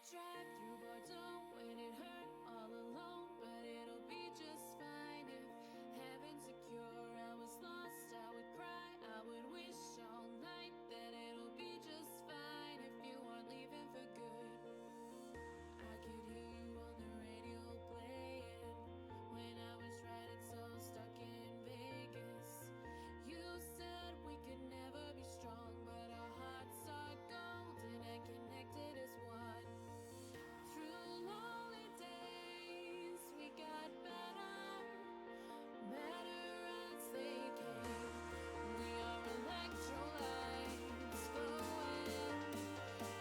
drive through Bordeaux when it hurt all alone, but it'll be just fine if heaven's secure. I was lost, I would cry, I would wish all night that it'll be just fine if you aren't leaving for good. I could hear you on the radio playing when I was riding so stuck in Vegas. You said we could never be strong, but our hearts are golden and connected as one. Through lonely days, we got better, better as they came. We are electrolytes glowing,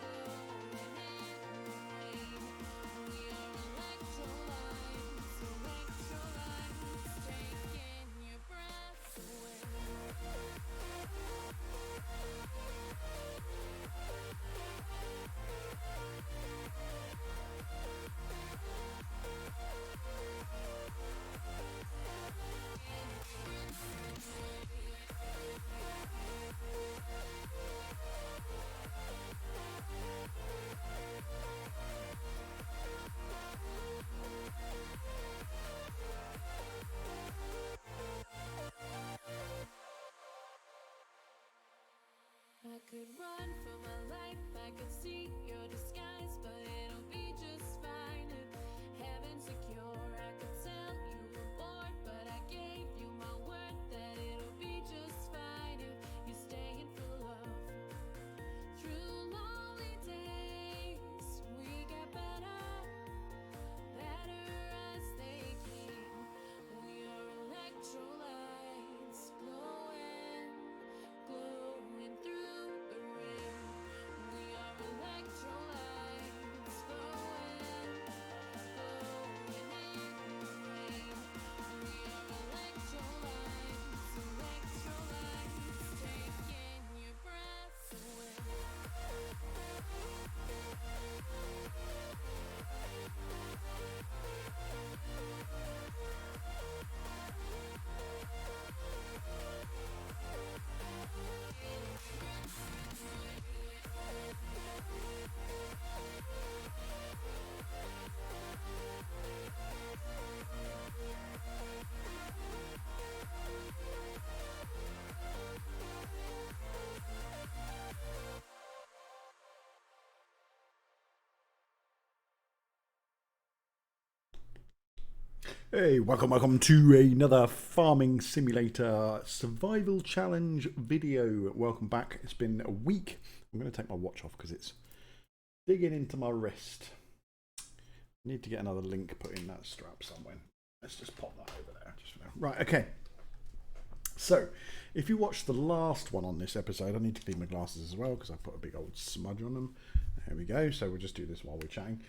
glowing in the rain. We are electrolytes, electrolytes, taking your breath away. I could run for my life, I could see your disguise, but it'll be just fine if heaven's secure. I could tell you were bored, but I gave you my word that it'll be just fine if you're staying for love. Through lonely days, we got better, better as they came. We are electrolytes, glowing, glowing through the rain. We are electrolytes, glowing, glowing in the rain. We are electrolytes, electrolytes, taking your breath away. Hey, welcome to another farming simulator survival challenge video. Welcome back. It's been a week. I'm going to take my watch off because it's digging into my wrist. I need to get another link put in that strap somewhere. Let's just pop that over there. Just for now. Right, okay. So, if you watched the last one on this episode, I need to clean my glasses as well because I put a big old smudge on them. There we go. So we'll just do this while we're chatting.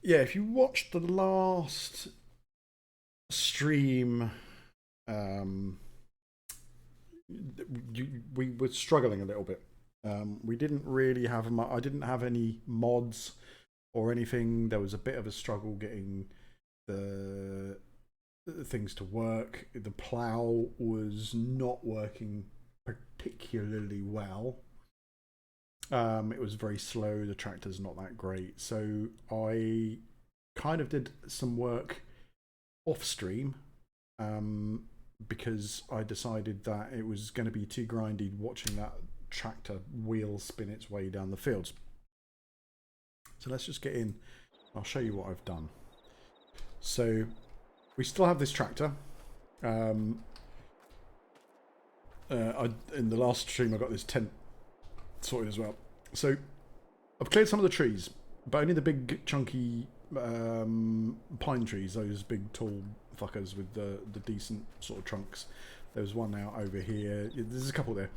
Yeah, if you watched the last stream, we were struggling a little bit. We didn't really have I didn't have any mods or anything. There was a bit of a struggle getting the things to work. The plow was not working particularly well. It was very slow. The tractor's not that great. So I kind of did some work off stream because I decided that it was going to be too grindy watching that tractor wheel spin its way down the fields. So let's just get in. I'll show you what I've done. So we still have this tractor. In the last stream I got this tent sorted as well. So I've cleared some of the trees, but only the big chunky pine trees, those big tall fuckers with the decent sort of trunks. There's one out over here. There's a couple there.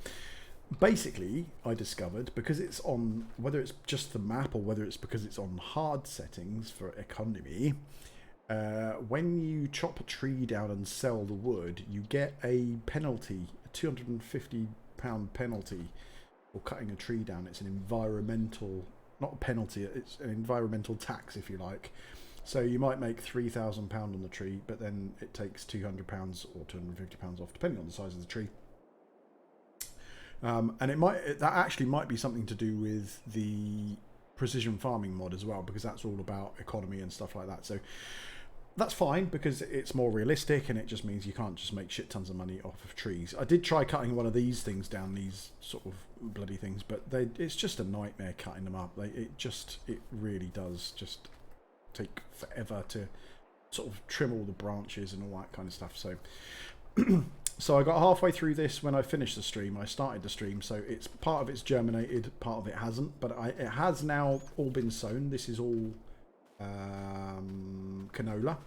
Basically, I discovered, because it's on, whether it's just the map or whether it's because it's on hard settings for economy, when you chop a tree down and sell the wood, you get a penalty, a £250 penalty for cutting a tree down. It's an environmental, not a penalty, it's an environmental tax, if you like. So you might make £3,000 on the tree, but then it takes £200 or £250 off, depending on the size of the tree. And that actually might be something to do with the precision farming mod as well, because that's all about economy and stuff like that. So that's fine because it's more realistic, and it just means you can't just make shit tons of money off of trees. I did try cutting one of these things down, these sort of bloody things, but it's just a nightmare cutting them up. It really does just take forever to sort of trim all the branches and all that kind of stuff. So so I got halfway through this when I finished the stream. I started the stream, so it's part of it's germinated, part of it hasn't, but it has now all been sown. This is all canola.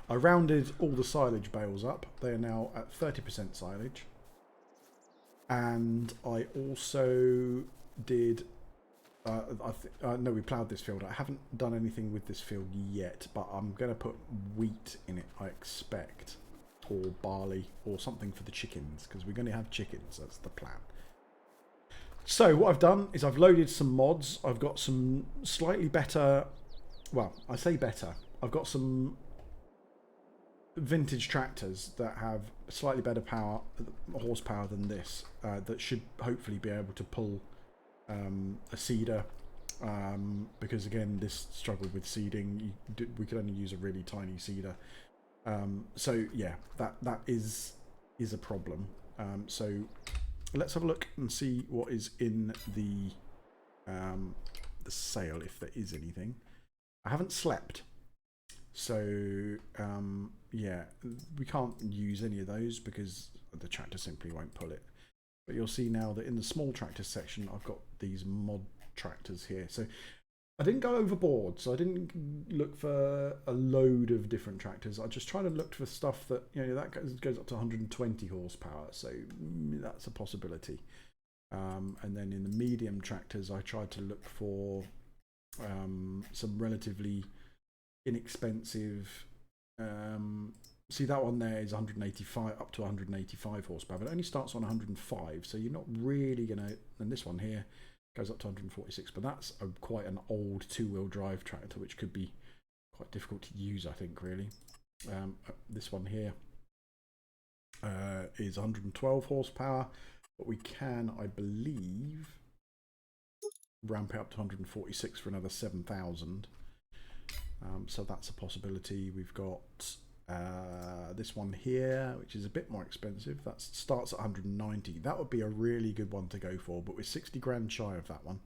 I rounded all the silage bales up. They are now at 30% silage. And I also did no, we ploughed this field. I haven't done anything with this field yet, but I'm going to put wheat in it, I expect, or barley or something for the chickens, because we're going to have chickens. That's the plan. So what I've done is I've loaded some mods. I've got some slightly better, well, I say better, I've got some vintage tractors that have slightly better horsepower than this, that should hopefully be able to pull a seeder, because again this struggled with seeding. We could only use a really tiny seeder, so yeah, that is a problem. So let's have a look and see what is in the sale, if there is anything. I haven't slept, so yeah, we can't use any of those because the tractor simply won't pull it. But you'll see now that in the small tractor section, I've got these mod tractors here. So I didn't go overboard. So I didn't look for a load of different tractors. I just tried to look for stuff that, you know, that goes up to 120 horsepower. So that's a possibility. And then in the medium tractors, I tried to look for some relatively inexpensive. See, that one there is 185, up to 185 horsepower, but it only starts on 105, so you're not really going to... And this one here goes up to 146, but that's quite an old two-wheel drive tractor, which could be quite difficult to use, I think, really. This one here is 112 horsepower, but we can, I believe, ramp it up to 146 for another 7,000. So that's a possibility. We've got this one here, which is a bit more expensive. That starts at 190. That would be a really good one to go for, but we're 60 grand shy of that one.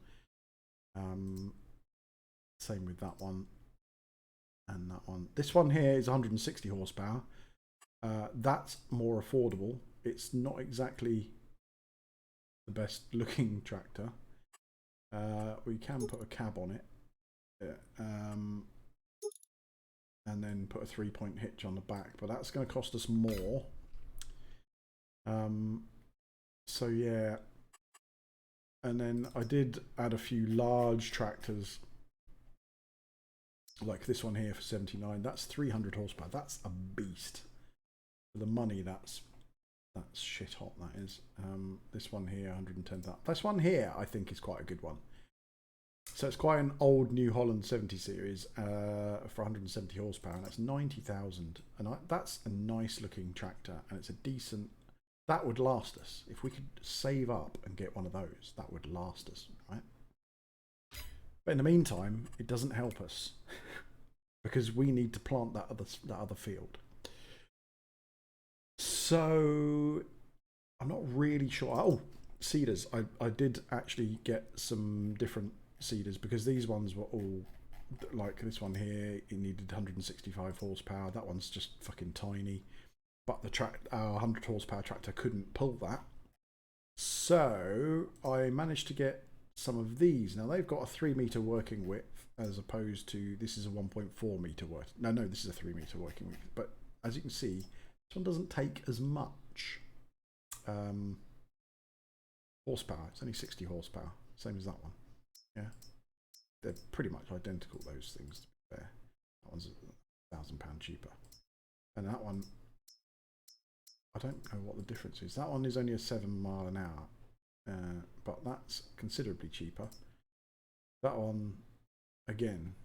Same with that one and that one. This one here is 160 horsepower. That's more affordable. It's not exactly the best looking tractor. We can put a cab on it. And then put a 3-point hitch on the back, but that's going to cost us more. So yeah, and then I did add a few large tractors, like this one here for 79. That's 300 horsepower. That's a beast. For the money, that's shit hot. That is. This one here, 110. This one here, I think, is quite a good one. So it's quite an old New Holland 70 series for 170 horsepower, and that's 90,000. And that's a nice looking tractor, and it's a decent... That would last us. If we could save up and get one of those, that would last us, right? But in the meantime, it doesn't help us because we need to plant that other field. So I'm not really sure. Oh, seeders. I did actually get some different seeders, because these ones were all like this one here. It needed 165 horsepower. That one's just fucking tiny, but the 100 horsepower tractor couldn't pull that. So I managed to get some of these. Now they've got a 3 meter working width, as opposed to this is a 1.4 meter worth. No, this is a 3 meter working width. But as you can see, this one doesn't take as much horsepower. It's only 60 horsepower, same as that one. Yeah, they're pretty much identical, those things, to be fair. That one's £1,000 cheaper. And that one, I don't know what the difference is. That one is only a 7 mile an hour, but that's considerably cheaper. That one, again,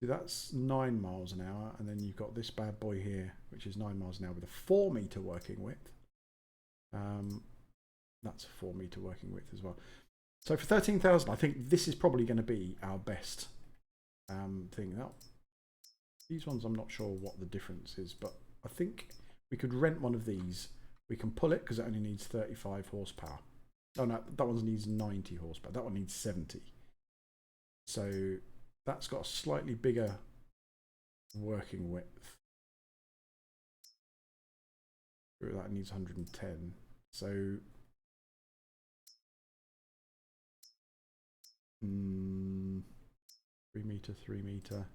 see, that's 9 miles an hour, and then you've got this bad boy here, which is 9 miles an hour with a 4 meter working width. That's a 4 meter working width as well. So for 13,000, I think this is probably going to be our best thing. Now, these ones, I'm not sure what the difference is, but I think we could rent one of these. We can pull it because it only needs 35 horsepower. Oh no, that one needs 90 horsepower. That one needs 70. So that's got a slightly bigger working width. That needs 110. So 3 meter, 3 meter,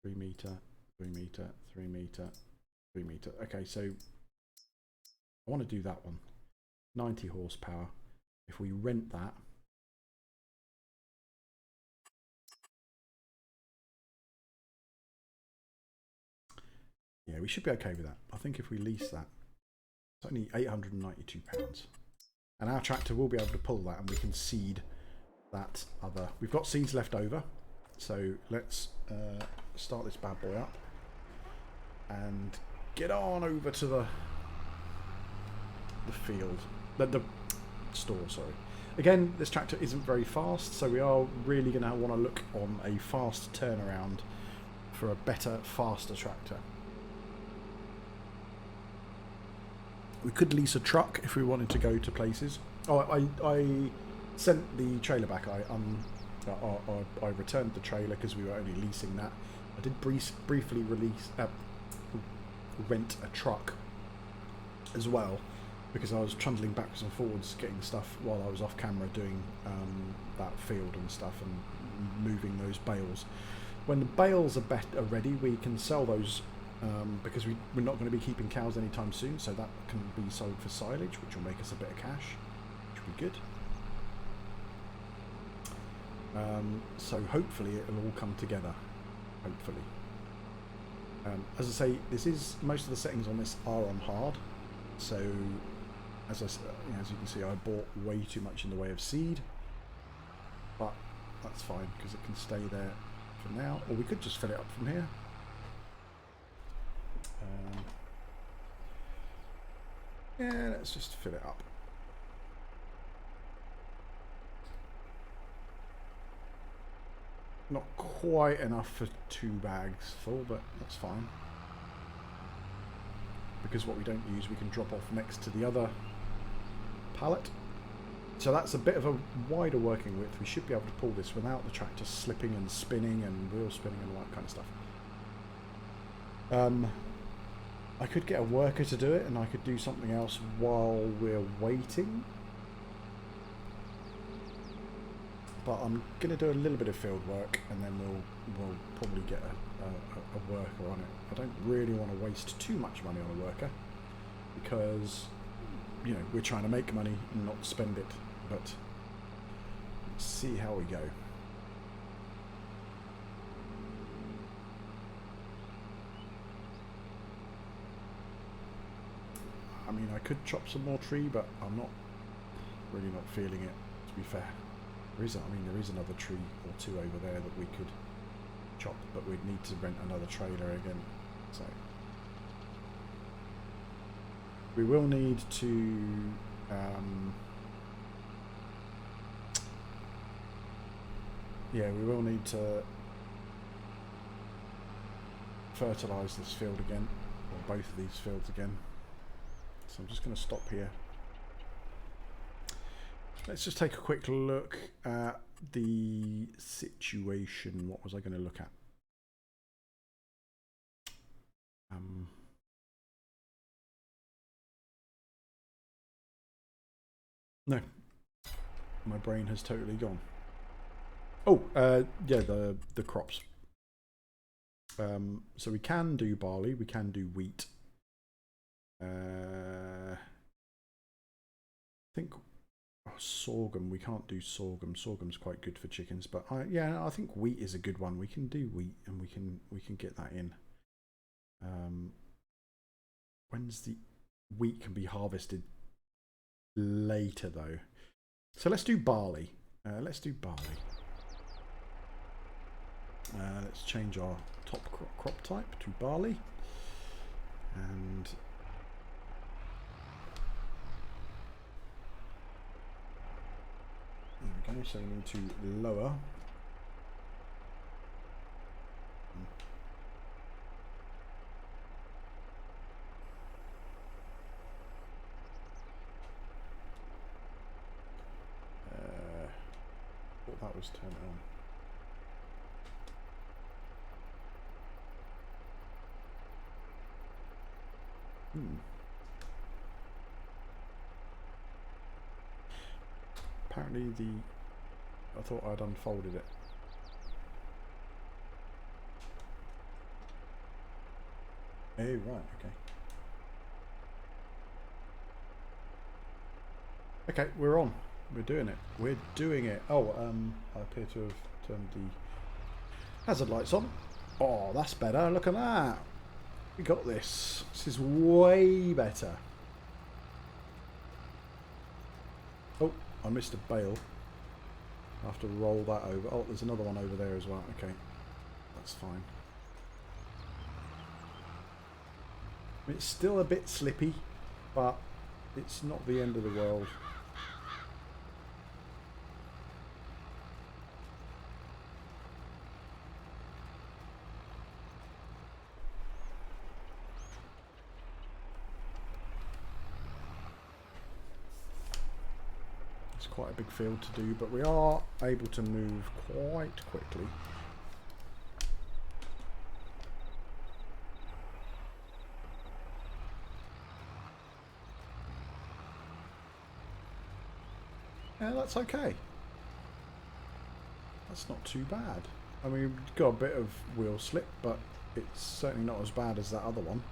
3 meter, 3 meter, 3 meter, 3 meter. Okay, so I want to do that one. 90 horsepower. If we rent that, yeah, we should be okay with that. I think if we lease that, it's only £892. And our tractor will be able to pull that, and we can seed that other. We've got seeds left over, so let's start this bad boy up and get on over to the field, the store. Sorry. Again, this tractor isn't very fast, so we are really going to want to look on a fast turnaround for a better, faster tractor. We could lease a truck if we wanted to go to places. Oh, I sent the trailer back. I returned the trailer because we were only leasing that. I did briefly rent a truck as well, because I was trundling backwards and forwards getting stuff while I was off camera doing that field and stuff and moving those bales. When the bales are ready, we can sell those because we're not going to be keeping cows anytime soon, so that can be sold for silage, which will make us a bit of cash, which will be good. So hopefully it'll all come together. Hopefully. As I say, most of the settings on this are on hard, so as you can see, I bought way too much in the way of seed, but that's fine because it can stay there for now. Or we could just fill it up from here. Yeah, let's just fill it up. Not quite enough for 2 bags full, but that's fine. Because what we don't use, we can drop off next to the other pallet. So that's a bit of a wider working width. We should be able to pull this without the tractor slipping and spinning and wheel spinning and all that kind of stuff. I could get a worker to do it, and I could do something else while we're waiting. But I'm going to do a little bit of field work, and then we'll probably get a worker on it. I don't really want to waste too much money on a worker, because we're trying to make money and not spend it. But let's see how we go. I mean, I could chop some more tree, but I'm really not feeling it, to be fair. There is another tree or 2 over there that we could chop, but we'd need to rent another trailer again. So we will need to we will need to fertilise this field again, or both of these fields again. So I'm just going to stop here. Let's just take a quick look at the situation. What was I going to look at? No, my brain has totally gone. Oh, yeah, the crops. So we can do barley, we can do wheat. I think sorghum. We can't do sorghum. Sorghum's quite good for chickens, but I think wheat is a good one. We can do wheat, and we can get that in. When's the wheat can be harvested later though? So let's do barley. Let's change our top crop type to barley, and Okay, so we need to lower. Thought that was turned on. Apparently I thought I'd unfolded it. Oh, right, okay. Okay, we're on. We're doing it. We're doing it. Oh, I appear to have turned the hazard lights on. Oh, that's better. Look at that. We got this. This is way better. Oh, I missed a bale. I have to roll that over. Oh, there's another one over there as well. Okay, that's fine. It's still a bit slippy, but it's not the end of the world. It's quite a big field to do, but we are able to move quite quickly. Yeah, that's okay. That's not too bad. I mean, we've got a bit of wheel slip, but it's certainly not as bad as that other one.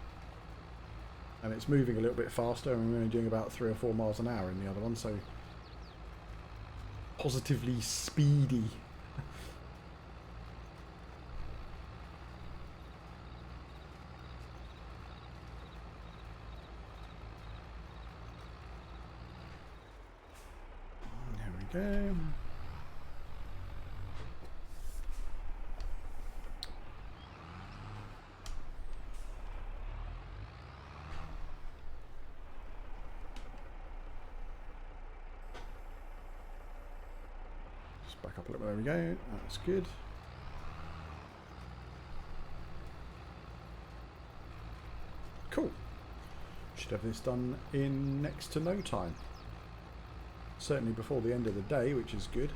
And it's moving a little bit faster, and we're only doing about 3 or 4 miles an hour in the other one, so positively speedy. There we go. Back up a little bit, there we go, that's good. Cool. Should have this done in next to no time. Certainly before the end of the day, which is good.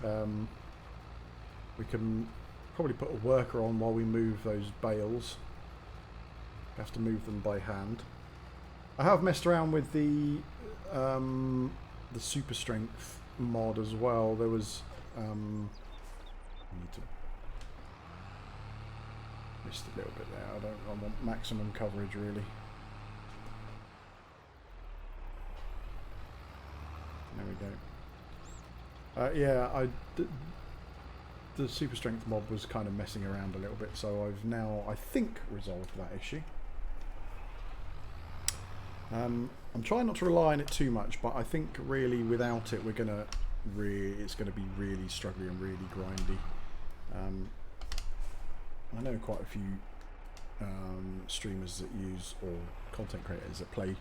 We can probably put a worker on while we move those bales. We have to move them by hand. I have messed around with the super strength mod as well. There was I need to missed a little bit there. I want maximum coverage really. There we go. Yeah, the super strength mod was kind of messing around a little bit, so I've now, I think, resolved that issue. I'm trying not to rely on it too much, but I think really without it, it's gonna be really struggly and really grindy. I know quite a few streamers that use, or content creators that play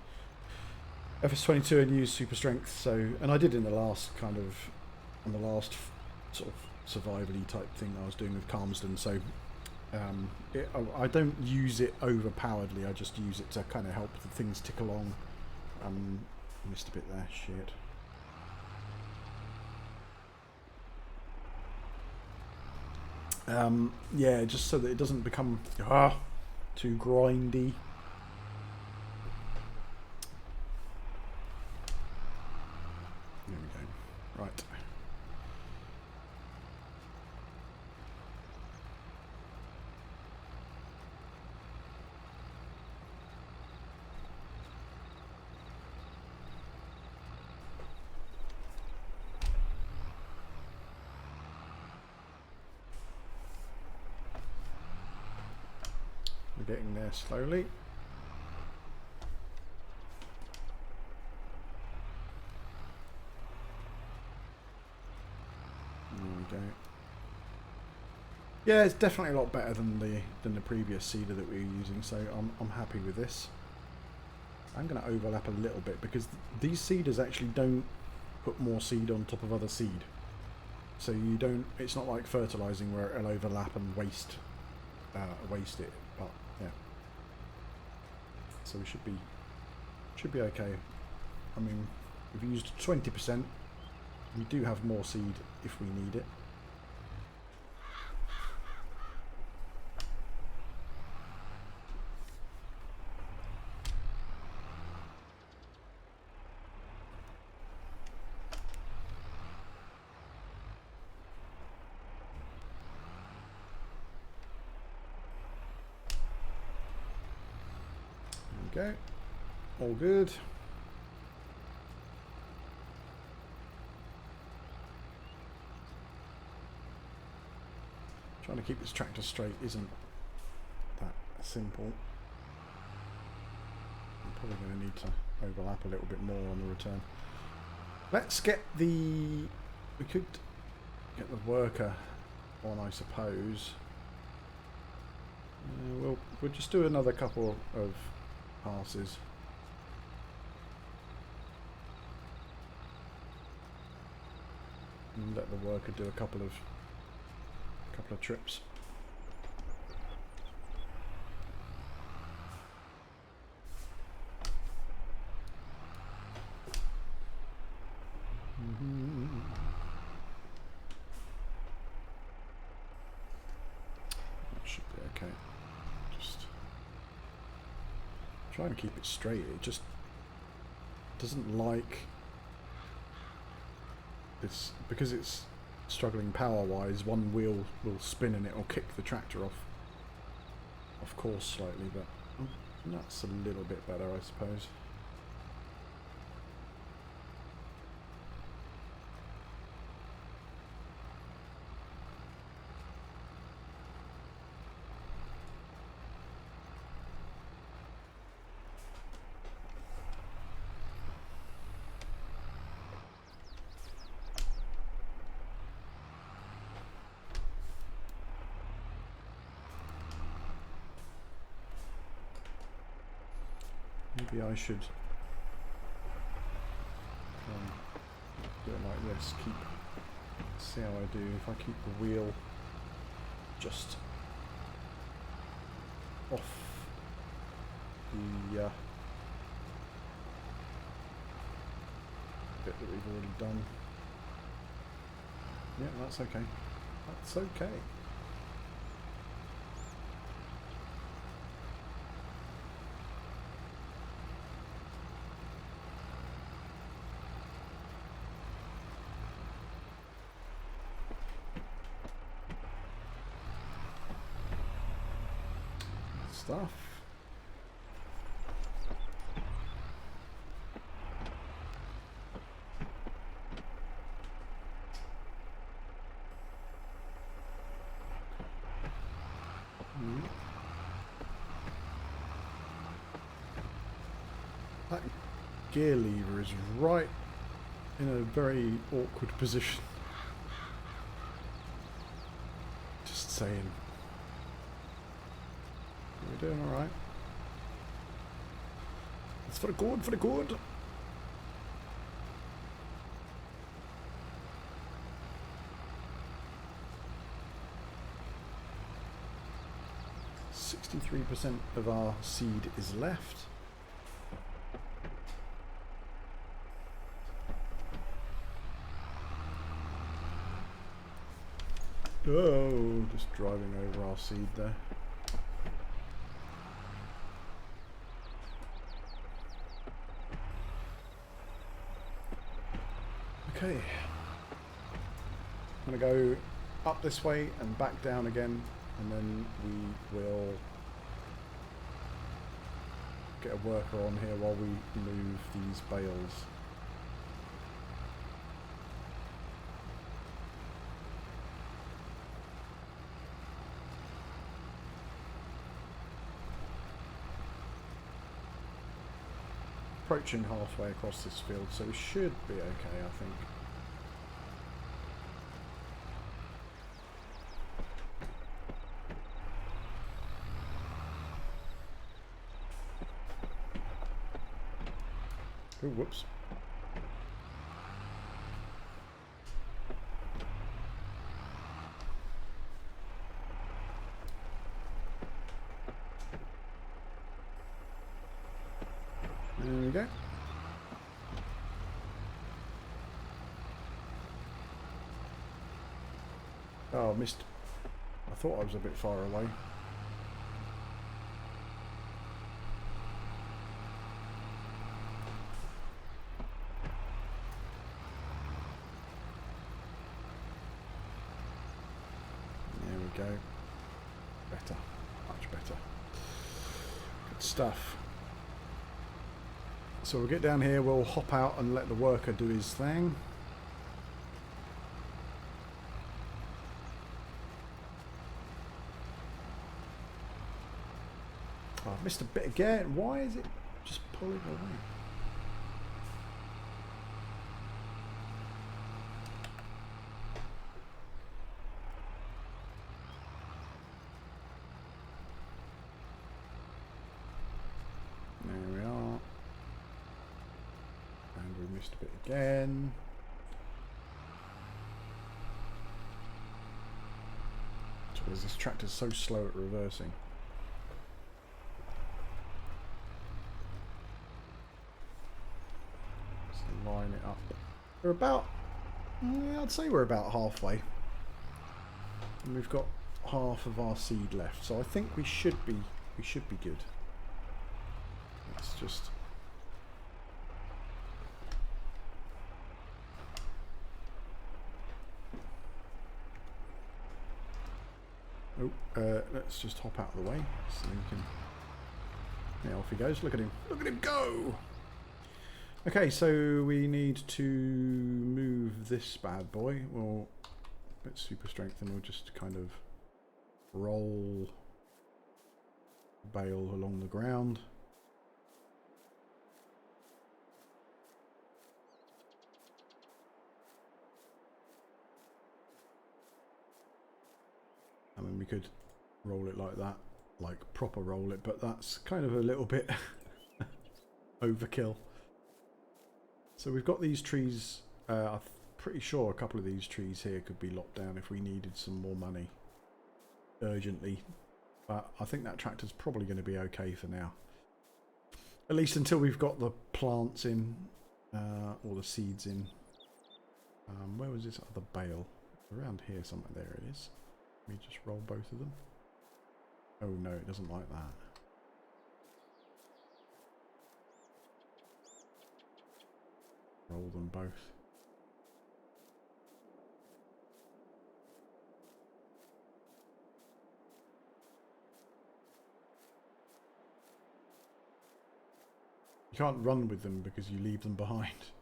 FS22 and use super strength. So, and I did in the last sort of survivally type thing I was doing with Calmsden. So I don't use it overpoweredly. I just use it to kind of help the things tick along. Missed a bit there. Shit. Yeah, just so that it doesn't become too grindy. There we go. Right. We're getting there slowly. There we go. Yeah, it's definitely a lot better than the previous seeder that we were using, so I'm happy with this. I'm going to overlap a little bit because these seeders actually don't put more seed on top of other seed. So you don't. It's not like fertilising where it'll overlap and waste it. But yeah. So we should be okay. I mean, we've used 20%. We do have more seed if we need it. There we go. All good. Trying to keep this tractor straight isn't that simple. I'm probably going to need to overlap a little bit more on the return. Let's get the... We could get the worker on, I suppose. We'll just do another couple of passes. And let the worker do a couple of trips. That should be okay. Just try and keep it straight. It just doesn't like this because it's struggling power wise. One wheel will spin and it'll kick the tractor off course slightly, but that's a little bit better, I suppose. Maybe I should do it like this. See how I do. If I keep the wheel just off the bit that we've already done. Yeah, that's okay. That's okay. Stuff. That gear lever is right in a very awkward position. Just saying. We're doing alright. It's for the good, for the good. %63 of our seed is left. Oh, just driving over our seed there. Okay, I'm going to go up this way and back down again, and then we will get a worker on here while we move these bales. Approaching halfway across this field, so we should be okay, I think. Oh, whoops. There we go. Oh, I missed. I thought I was a bit far away. There we go. Better. Much better. Good stuff. So we'll get down here, we'll hop out and let the worker do his thing. Oh, I've missed a bit again. Why is it just pulling away? There we are. And we missed a bit again. Because this tractor's so slow at reversing. Line it up. We're about, yeah, I'd say we're about halfway. And we've got half of our seed left, so I think we should be good. Let's just let's just hop out of the way so we can. Yeah, off he goes. Look at him! Look at him go! Okay, so we need to move this bad boy. Well, let's super strength and we'll just kind of roll bale along the ground. I mean, we could roll it like that, like proper roll it, but that's kind of a little bit overkill. So we've got these trees, I'm pretty sure a couple of these trees here could be lopped down if we needed some more money urgently. But I think that tractor's probably going to be okay for now. At least until we've got the plants in, or the seeds in. Where was this other bale? Around here somewhere. There it is. Let me just roll both of them. Oh no, it doesn't like that. Roll them both. You can't run with them because you leave them behind.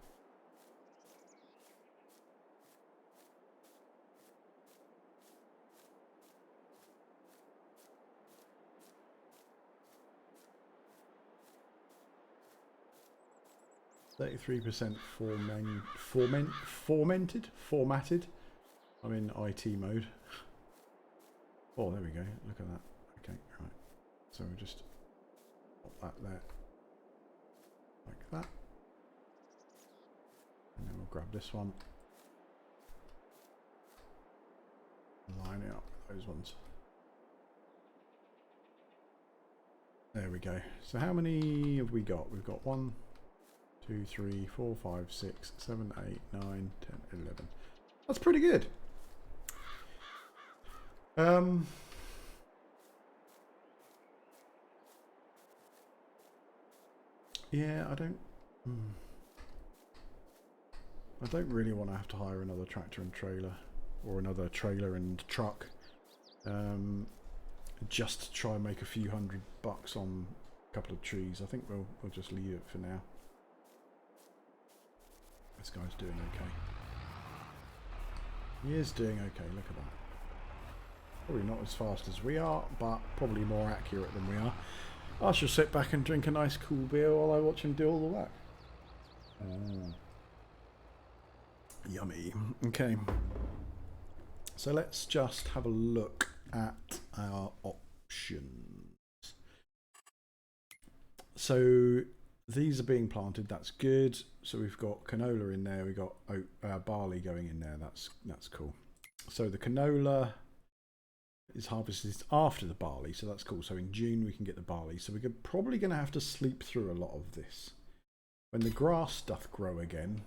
%33% formatted. I'm in IT mode. Oh, there we go. Look at that. Okay, right. So we'll just pop that there, like that, and then we'll grab this one, line it up with those ones. There we go. So how many have we got? We've got 1, 2, 3, 4, 5, 6, 7, 8, 9, 10, 11. That's pretty good. Yeah, I don't really want to have to hire another tractor and trailer, or another trailer and truck, just to try and make a few $100 on a couple of trees. I think we'll just leave it for now. This guy's doing okay. He is doing okay, look at that. Probably not as fast as we are, but probably more accurate than we are. I shall sit back and drink a nice cool beer while I watch him do all the work. Yummy. Okay. So let's just have a look at our options. So these are being planted, that's good. So we've got canola in there, we've got barley going in there, that's cool. So the canola is harvested after the barley, so that's cool. So in June we can get the barley. So we're probably going to have to sleep through a lot of this. When the grass doth grow again,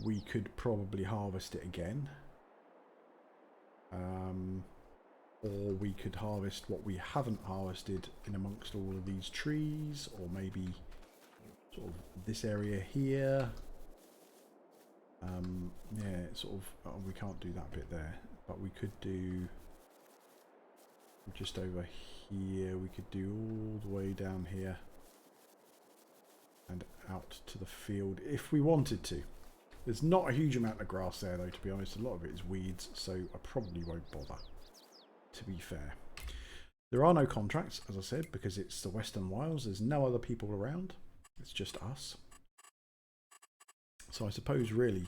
we could probably harvest it again. Or we could harvest what we haven't harvested in amongst all of these trees, or maybe sort of this area here. Yeah, sort of, oh, we can't do that bit there, but we could do just over here. We could do all the way down here and out to the field if we wanted to. There's not a huge amount of grass there though, to be honest. A lot of it is weeds, so I probably won't bother, to be fair. There are no contracts, as I said, because it's the Western Wilds. There's no other people around. It's just us. So I suppose really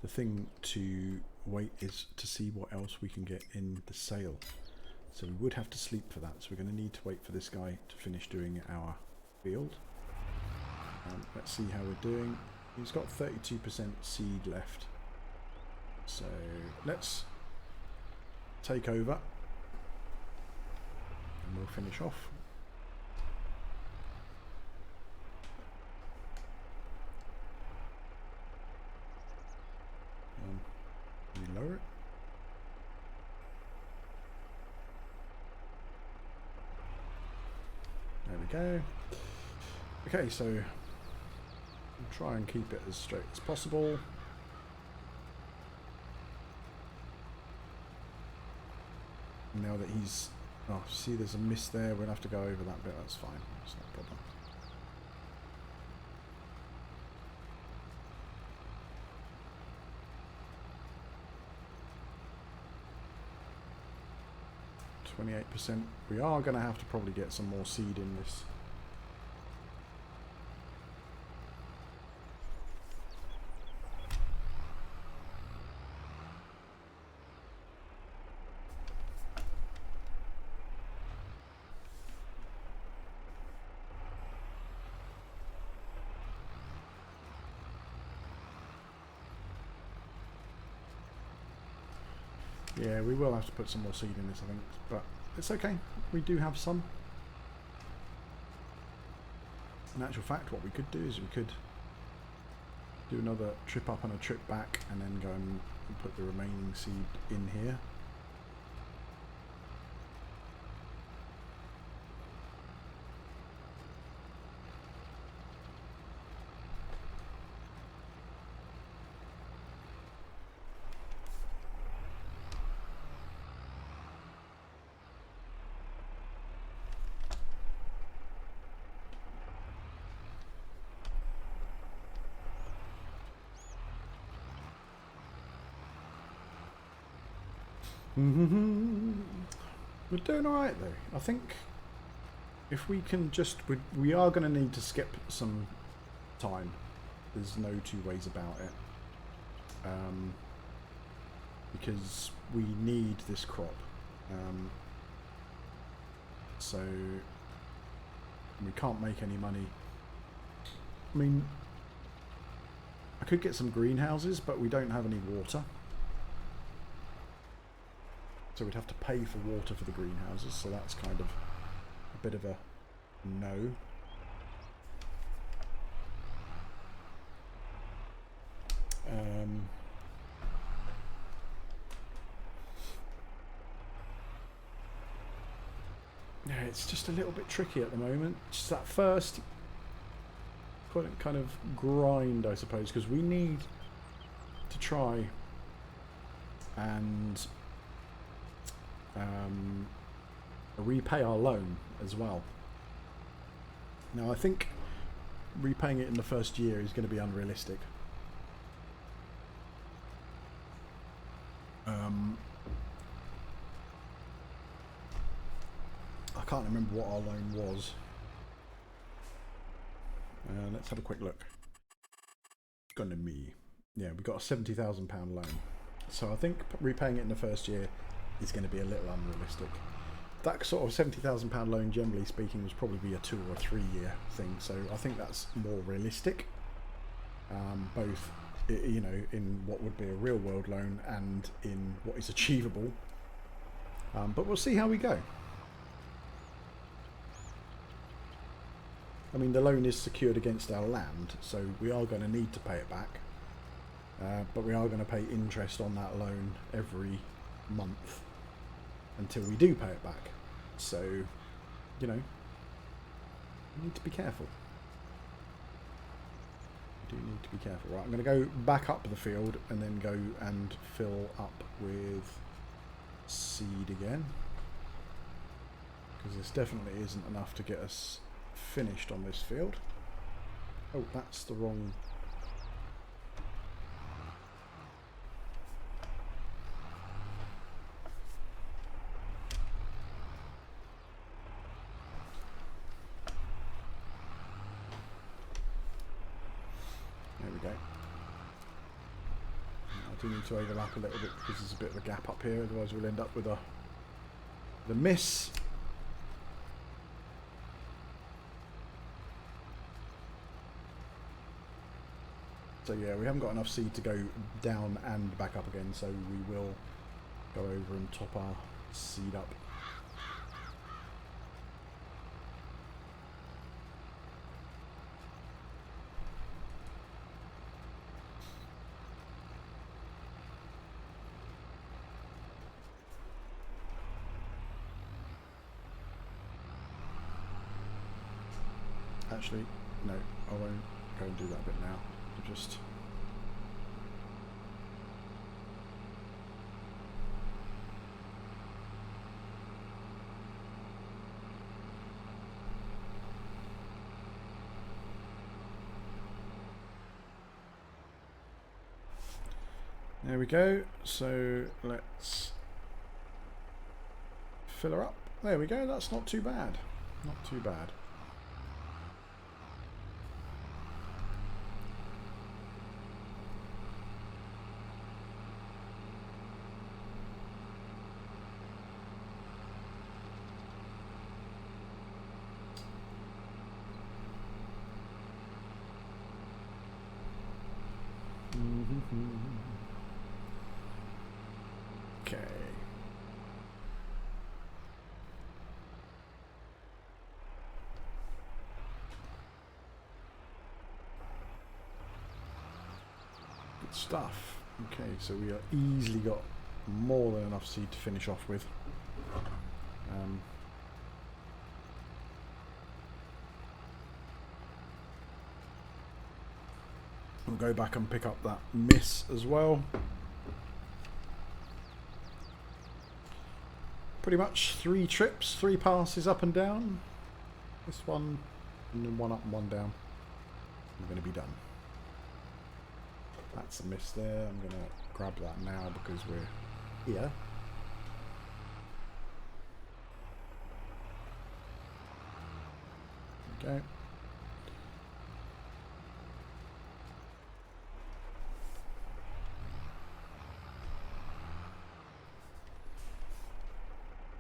the thing to wait is to see what else we can get in the sale. So we would have to sleep for that. So we're going to need to wait for this guy to finish doing our field. Let's see how we're doing. He's got 32% seed left. So let's take over and we'll finish off. Can you lower it? There we go. Okay, so we'll try and keep it as straight as possible. Now that he's... Oh, see there's a miss there. We'll have to go over that bit. That's fine. That's not a problem. %. We are going to have to probably get some more seed in this. Yeah, we will have to put some more seed in this, I think, but it's okay. We do have some. In actual fact, what we could do is we could do another trip up and a trip back and then go and put the remaining seed in here. We're doing alright though. I think if we can just... we are going to need to skip some time. There's no two ways about it. Because we need this crop. So we can't make any money. I mean, I could get some greenhouses, but we don't have any water. So we'd have to pay for water for the greenhouses, so that's kind of a bit of a no. Yeah, it's just a little bit tricky at the moment. Just that first kind of grind, I suppose, because we need to try and repay our loan as well. Now I think repaying it in the first year is going to be unrealistic. I can't remember what our loan was. Let's have a quick look. Gonna me. Yeah, we got a £70,000 loan. So I think repaying it in the first year is going to be a little unrealistic. That sort of £70,000 loan, generally speaking, was probably a 2 or 3 year thing. So I think that's more realistic. Both, you know, in what would be a real world loan and in what is achievable. But we'll see how we go. I mean, the loan is secured against our land, so we are going to need to pay it back. But we are going to pay interest on that loan every month until we do pay it back. So, you know, we need to be careful. We do need to be careful. Right, I'm going to go back up the field and then go and fill up with seed again. Because this definitely isn't enough to get us finished on this field. Oh, that's the wrong... There we go. I do need to overlap a little bit because there's a bit of a gap up here, otherwise we'll end up with a miss. So yeah, we haven't got enough seed to go down and back up again, so we will go over and top our seed up. Actually, no, I won't go and do that bit now. I'll just... There we go. So let's fill her up. There we go. That's not too bad. Not too bad. Okay. Good stuff. Okay, so we are easily got more than enough seed to finish off with. We'll go back and pick up that miss as well. Pretty much 3 trips, 3 passes up and down. This one, and then 1 up and 1 down. We're going to be done. That's a miss there. I'm going to grab that now because we're here. Okay.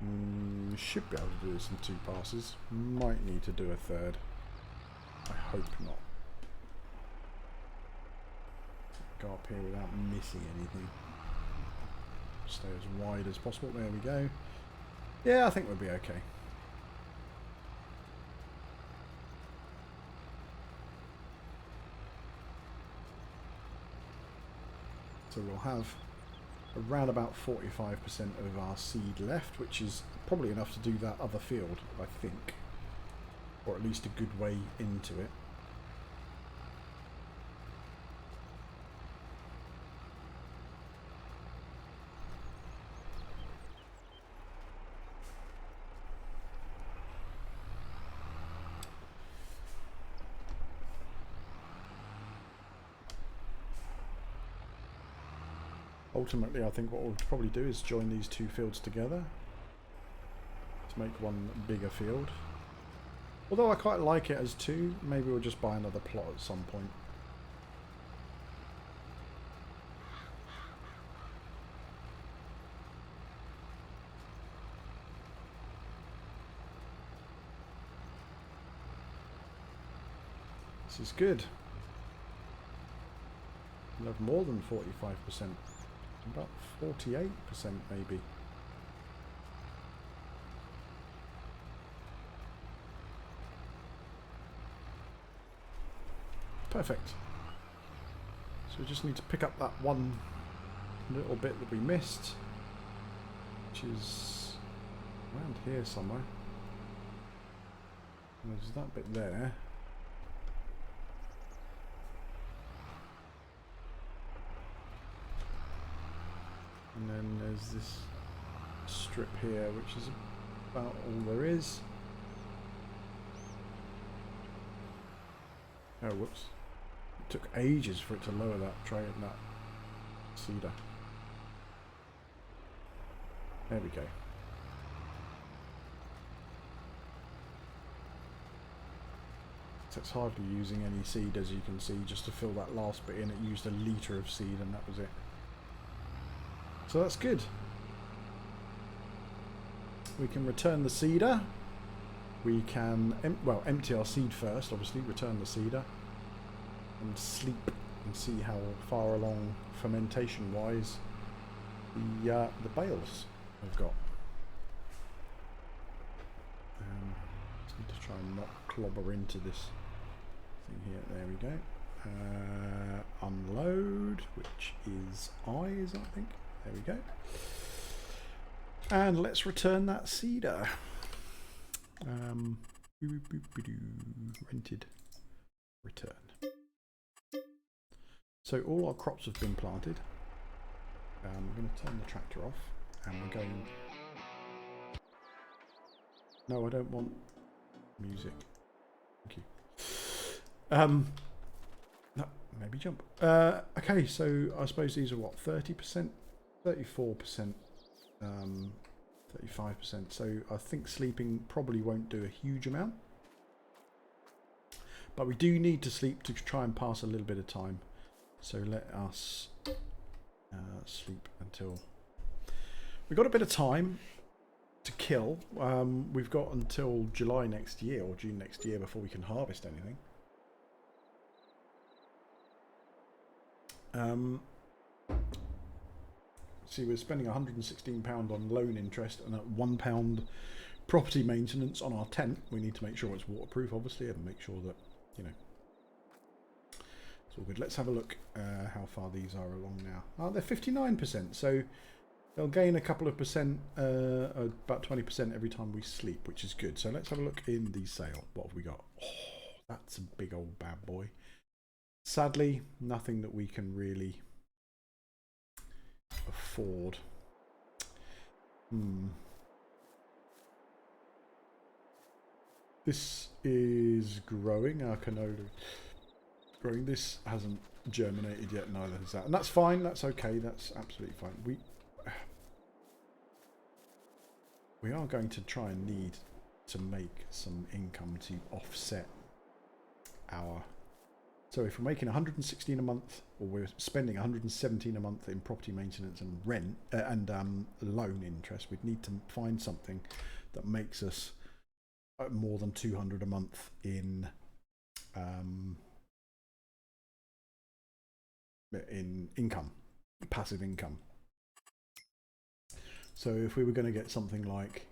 We should be able to do this in 2 passes. Might need to do a 3rd. I hope not. Go up here without missing anything. Stay as wide as possible. There we go. Yeah, I think we'll be okay. So we'll have around about 45% of our seed left, which is probably enough to do that other field, I think. Or at least a good way into it. Ultimately, I think what we'll probably do is join these 2 fields together to make one bigger field. Although I quite like it as 2, maybe we'll just buy another plot at some point. This is good. We'll have more than 45%. About 48% maybe. Perfect. So we just need to pick up that one little bit that we missed, which is around here somewhere. There's that bit there. And then there's this strip here, which is about all there is. Oh, whoops. It took ages for it to lower that tray and that cedar. There we go. So it's hardly using any seed, as you can see. Just to fill that last bit in, it used 1 litre of seed and that was it. So that's good. We can return the seeder. We can empty our seed first, obviously, return the seeder, and sleep and see how far along fermentation wise the bales have got. Just need to try and not clobber into this thing here. There we go. Unload, which is eyes, I think. There we go. And let's return that cedar. Rented. Return. So all our crops have been planted. We're going to turn the tractor off and we're going... No, I don't want music. Thank you. No, maybe jump. Okay, so I suppose these are what, 30%? 34%, 35%. So I think sleeping probably won't do a huge amount. But we do need to sleep to try and pass a little bit of time. So let us sleep until... We've got a bit of time to kill. We've got until July next year or June next year before we can harvest anything. See, we're spending £116 on loan interest and at £1 property maintenance on our tent. We need to make sure it's waterproof, obviously, and make sure that, you know, it's all good. Let's have a look how far these are along now. Oh, they're 59%, so they'll gain a couple of percent, about 20% every time we sleep, which is good. So let's have a look in the sale. What have we got? Oh, that's a big old bad boy. Sadly, nothing that we can really afford. This is growing. Our canola growing. This hasn't germinated yet, neither has that, and that's fine. That's okay. That's absolutely fine. We are going to try and need to make some income to offset our... So if we're making 116 a month, or we're spending 117 a month in property maintenance and rent and loan interest, we'd need to find something that makes us more than 200 a month in income, passive income. So if we were going to get something like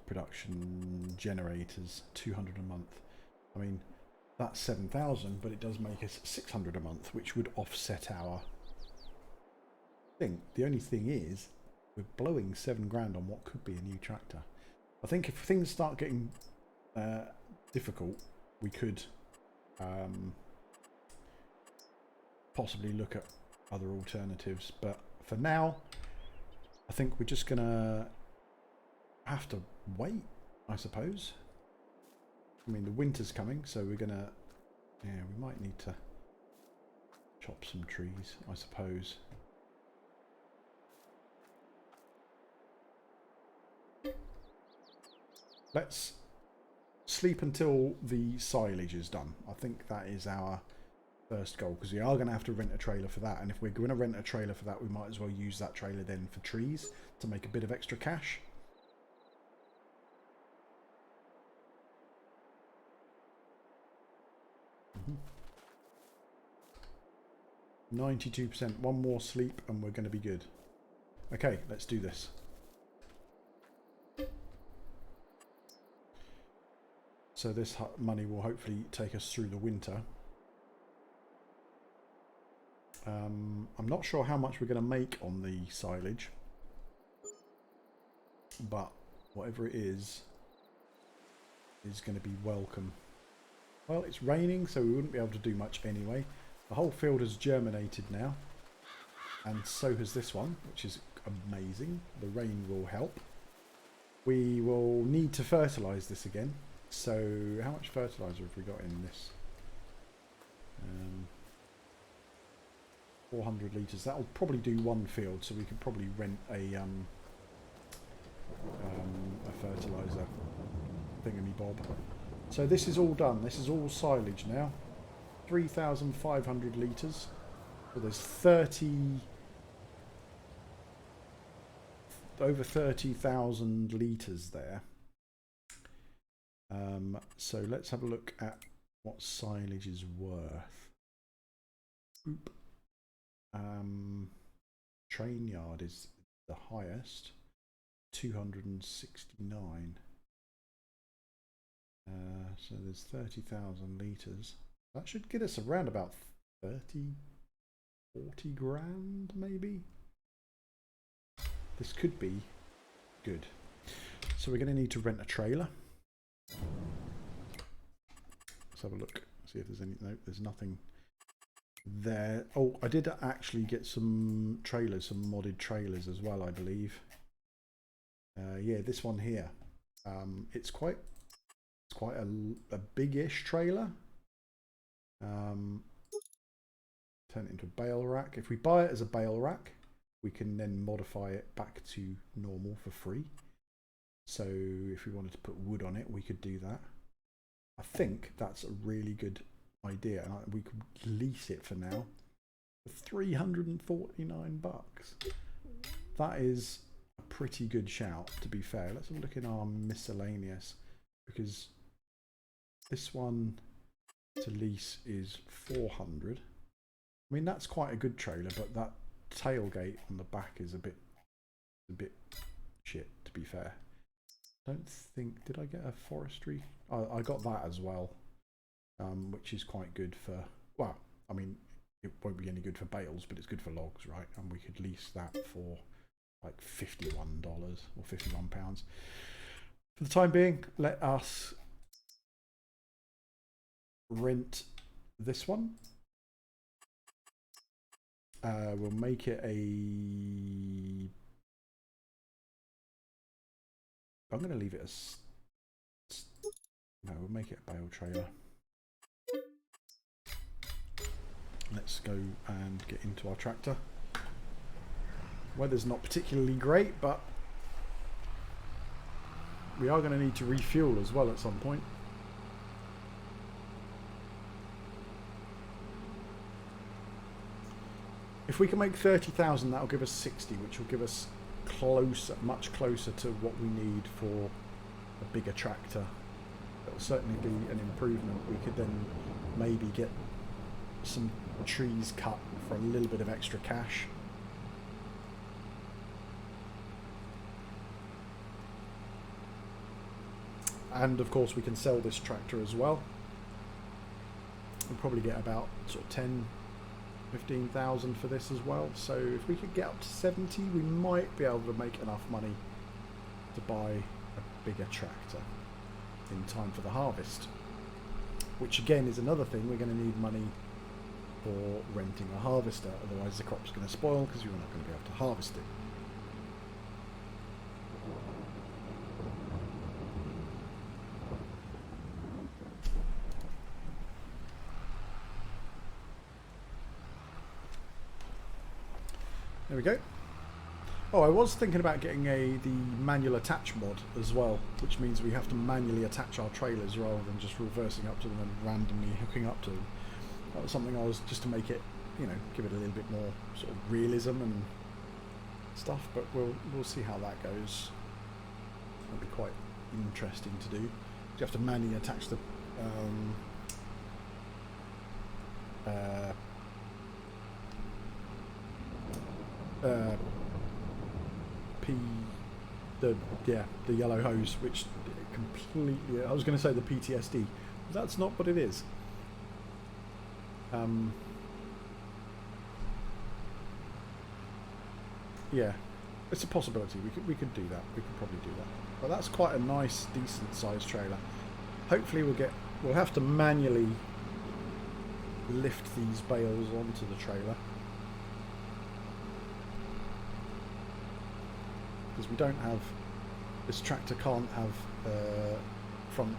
production generators, 200 a month. I mean, that's 7,000, but it does make us 600 a month, which would offset our thing. The only thing is, we're blowing 7 grand on what could be a new tractor. I think if things start getting difficult, we could possibly look at other alternatives. But for now, I think we're just gonna have to wait, I suppose. I mean, the winter's coming, so we're gonna... Yeah, we might need to chop some trees, I suppose. Let's sleep until the silage is done. I think that is our first goal, because we are going to have to rent a trailer for that. And if we're going to rent a trailer for that, we might as well use that trailer then for trees to make a bit of extra cash. 92%. One more sleep and we're going to be good. Okay, let's do this. So this money will hopefully take us through the winter. I'm not sure how much we're going to make on the silage, but whatever it is going to be welcome. Well, it's raining, so we wouldn't be able to do much anyway. The whole field has germinated now, and so has this one, which is amazing. The rain will help. We will need to fertilise this again. So how much fertiliser have we got in this? 400 litres. That'll probably do one field, so we could probably rent a fertiliser thingamy-bob. So this is all done. This is all silage now. 3,500 litres. So there's over 30,000 litres there. So let's have a look at what silage is worth. Oop. Train yard is the highest, 269. So there's 30,000 litres. That should get us around about 40 grand maybe. This could be good. So we're going to need to rent a trailer. Let's have a look, see if there's any. No, there's nothing there. Oh, I did actually get some trailers, some modded trailers as well, I believe. Yeah, this one here. It's quite a big-ish trailer. Turn it into a bale rack. If we buy it as a bale rack, we can then modify it back to normal for free. So if we wanted to put wood on it, we could do that. I think that's a really good idea, and we could lease it for now for 349 bucks. That is a pretty good shout, to be fair. Let's have a look in our miscellaneous, because this one to lease is 400. I mean, that's quite a good trailer, but that tailgate on the back is a bit shit, to be fair. Don't think, did I get a forestry? I got that as well, which is quite good for, well, I mean, it won't be any good for bales, but it's good for logs, right? And we could lease that for like $51 or £51. For the time being, let us rent this one. We'll make it a... I'm going to leave it as... No, we'll make it a bale trailer. Let's go and get into our tractor. Weather's not particularly great, but we are going to need to refuel as well at some point. If we can make 30,000, that'll give us 60, which will give us closer, much closer to what we need for a bigger tractor. It'll certainly be an improvement. We could then maybe get some trees cut for a little bit of extra cash. And of course we can sell this tractor as well. We'll probably get about sort of 10, 15,000 for this as well. So if we could get up to 70, we might be able to make enough money to buy a bigger tractor in time for the harvest. Which again is another thing, we're going to need money for renting a harvester, otherwise the crop's going to spoil because you're not going to be able to harvest it. There we go. Oh, I was thinking about getting the manual attach mod as well, which means we have to manually attach our trailers rather than just reversing up to them and randomly hooking up to them. That was something I was, just to make it, you know, give it a little bit more sort of realism and stuff, but we'll see how that goes. It'll be quite interesting to do. You have to manually attach the the yellow hose, which completely... I was going to say the PTSD. But that's not what it is. Yeah, it's a possibility. We could do that. We could probably do that. But that's quite a nice, decent sized trailer. Hopefully we'll have to manually lift these bales onto the trailer. Because we don't have... This tractor can't have front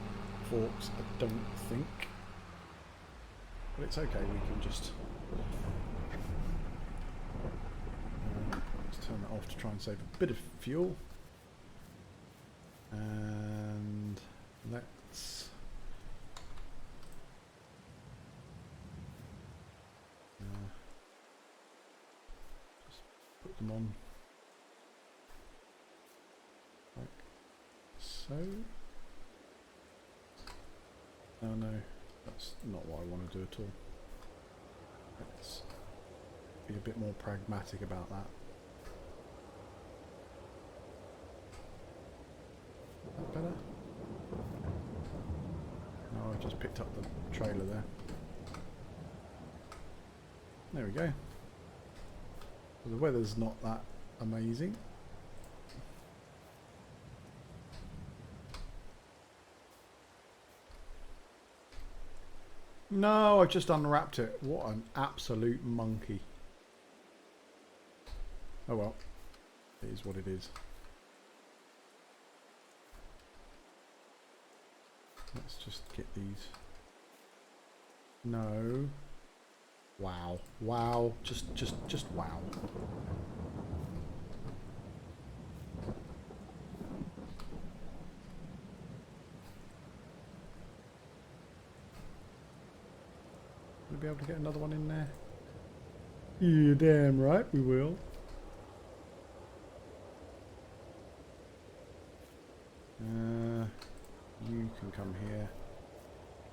forks, I don't think. But it's okay, we can just... let's turn that off to try and save a bit of fuel. And let's... just put them on like so. Oh no, that's not what I want to do at all. Let's be a bit more pragmatic about that. Is that better? No, I just picked up the trailer there. There we go. The weather's not that amazing. No, I just unwrapped it. What an absolute monkey. Oh well, it is what it is. Let's just get these. No. Wow. Wow. Just wow. We'll be able to get another one in there. You're damn right we will. You can come here.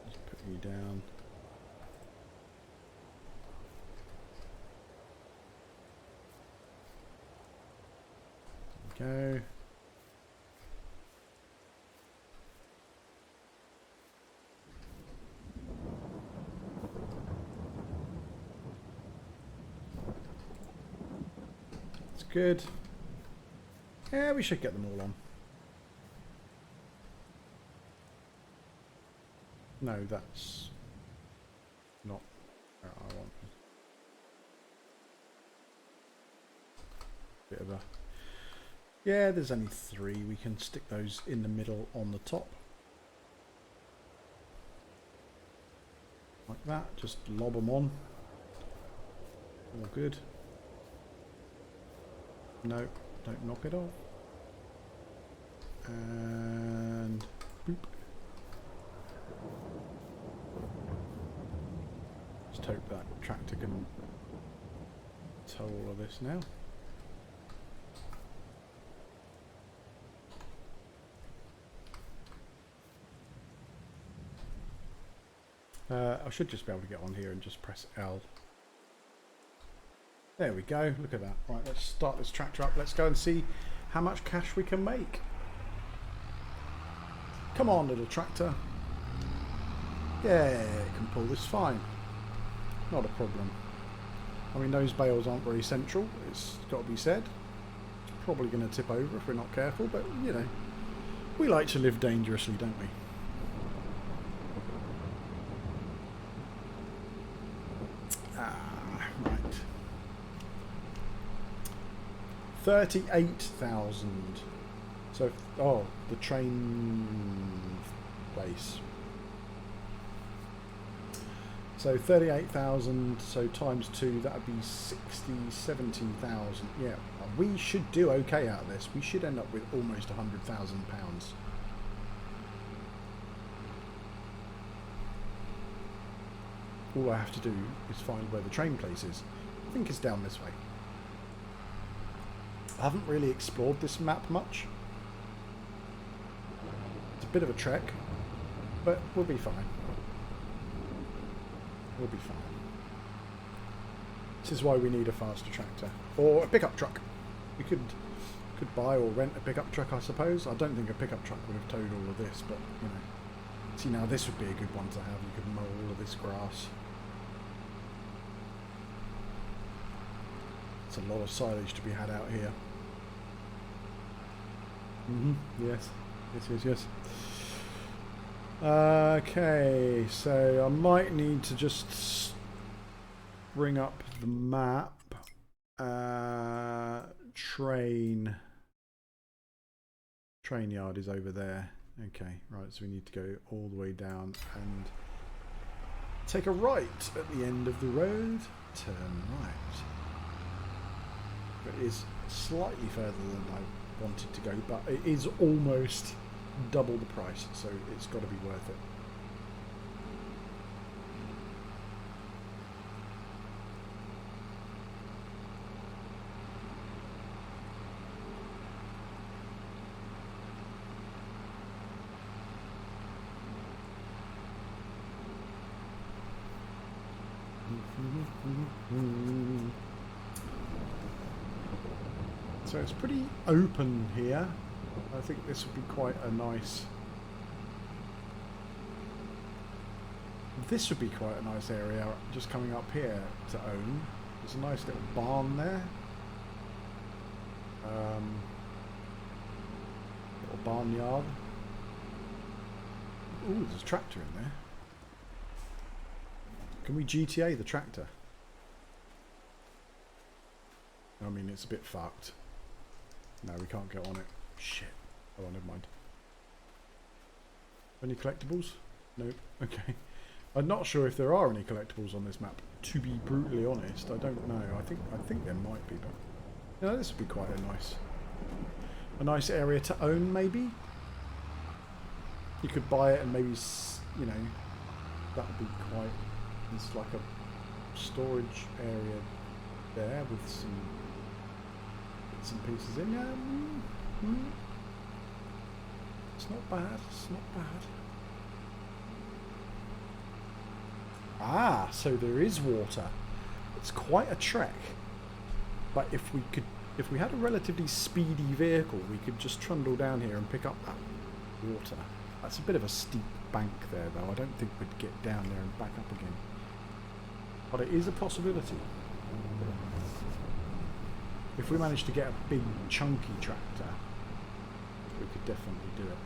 Just put you down. Go. It's good. Yeah, we should get them all on. No, that's not what I want. Bit of a... Yeah, there's only 3. We can stick those in the middle on the top. Like that. Just lob them on. All good. No, don't knock it off. And... boop. Just hope that tractor can tow all of this now. I should just be able to get on here and just press L. There we go, look at that. Right, let's start this tractor up. Let's go and see how much cash we can make. Come on, little tractor. Yeah, it can pull this fine. Not a problem. I mean, those bales aren't very central, it's got to be said. It's probably going to tip over if we're not careful, but, you know, we like to live dangerously, don't we? Right. 38,000. So, oh, the train place. So 38,000, so times 2, that would be 70,000. Yeah, we should do okay out of this. We should end up with almost £100,000. All I have to do is find where the train place is. I think it's down this way. I haven't really explored this map much. It's a bit of a trek, but we'll be fine. We'll be fine. This is why we need a faster tractor. Or a pickup truck. We could Could buy or rent a pickup truck, I suppose. I don't think a pickup truck would have towed all of this, but, you know. See, now this would be a good one to have. You could mow all of this grass. It's a lot of silage to be had out here. Yes. Yes. Okay, so I might need to just bring up the map. Train yard is over there. Okay, right, so we need to go all the way down and take a right at the end of the road. Turn right. It is slightly further than I wanted to go, but it is almost double the price, so it's got to be worth it. So it's pretty open here. I think this would be quite a nice... This would be quite a nice area just coming up here to own. There's a nice little barn there. Little barnyard. Ooh, there's a tractor in there. Can we GTA the tractor? I mean, it's a bit fucked. No, we can't get on it. Shit. Oh, never mind. Any collectibles? Nope. Okay. I'm not sure if there are any collectibles on this map. To be brutally honest, I don't know. I think there might be, but you know, this would be quite a nice area to own. Maybe you could buy it and maybe, you know, that would be quite. It's like a storage area there with some bits and pieces in. Yeah, it's not bad. It's not bad. Ah, so there is water. It's quite a trek. But if we had a relatively speedy vehicle, we could just trundle down here and pick up that water. That's a bit of a steep bank there, though. I don't think we'd get down there and back up again. But it is a possibility. If we managed to get a big, chunky tractor, we could definitely do it.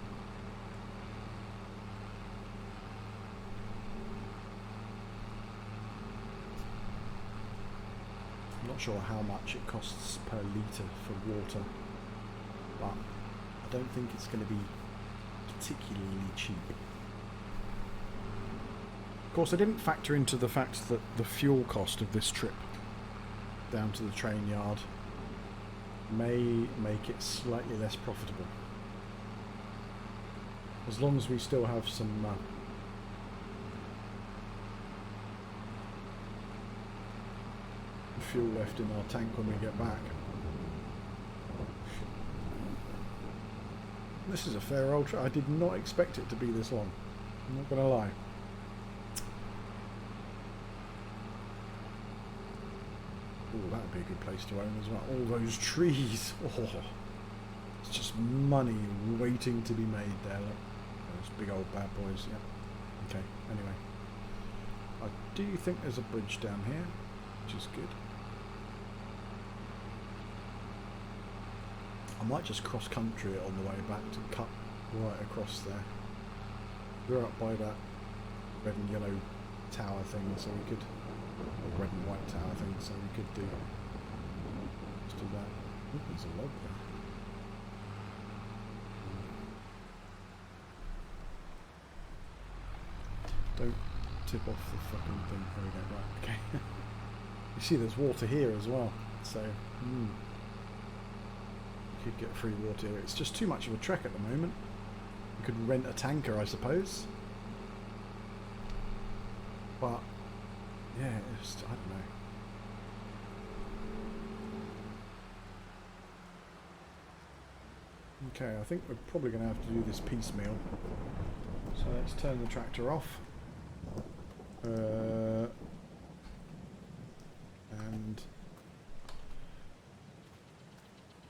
I'm not sure how much it costs per litre for water, but I don't think it's going to be particularly cheap. Of course, I didn't factor into the fact that the fuel cost of this trip down to the train yard may make it slightly less profitable. As long as we still have some fuel left in our tank when we get back. This is a fair old trip. I did not expect it to be this long. I'm not going to lie. Oh, that would be a good place to own as well. All those trees. Oh, it's just money waiting to be made there. Look, those big old bad boys. Yeah. Okay. Anyway, I do think there's a bridge down here, which is good. I might just cross country it on the way back to cut right across there. We're up by that red and yellow tower thing, so we could, or red and white tower thing, so we could do. Let's do that. Oh, there's a log there. Don't tip off the fucking thing. There we go. Right. Okay. You see, there's water here as well, so. Could get free water here. It's just too much of a trek at the moment. We could rent a tanker, I suppose. But yeah, it's, I don't know. Okay, I think we're probably going to have to do this piecemeal. So let's turn the tractor off. And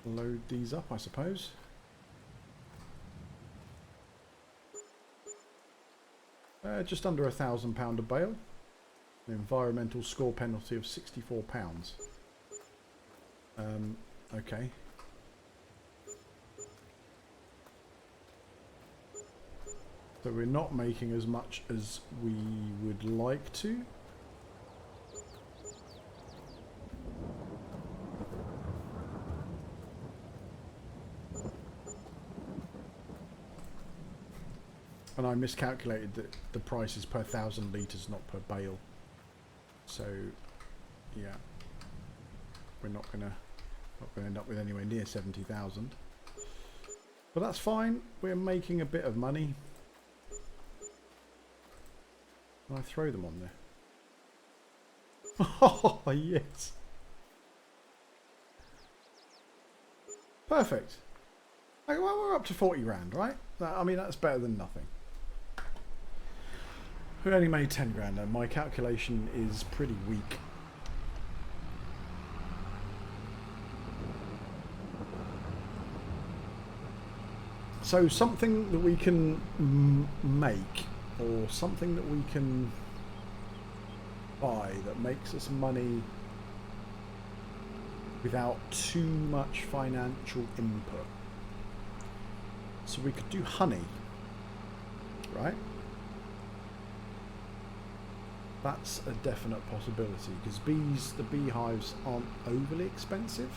load these up, I suppose. Just under £1,000 a bale. An environmental score penalty of £64. Okay. So we're not making as much as we would like to. And I miscalculated that the price is per 1,000 litres, not per bale. So, yeah, we're not gonna end up with anywhere near 70,000. But that's fine. We're making a bit of money. Can I throw them on there? Oh yes. Perfect. Okay, well, we're up to 40 grand, right? I mean, that's better than nothing. We only made 10 grand though. My calculation is pretty weak. So something that we can make, or something that we can buy that makes us money without too much financial input. So we could do honey, right? That's a definite possibility because the beehives aren't overly expensive.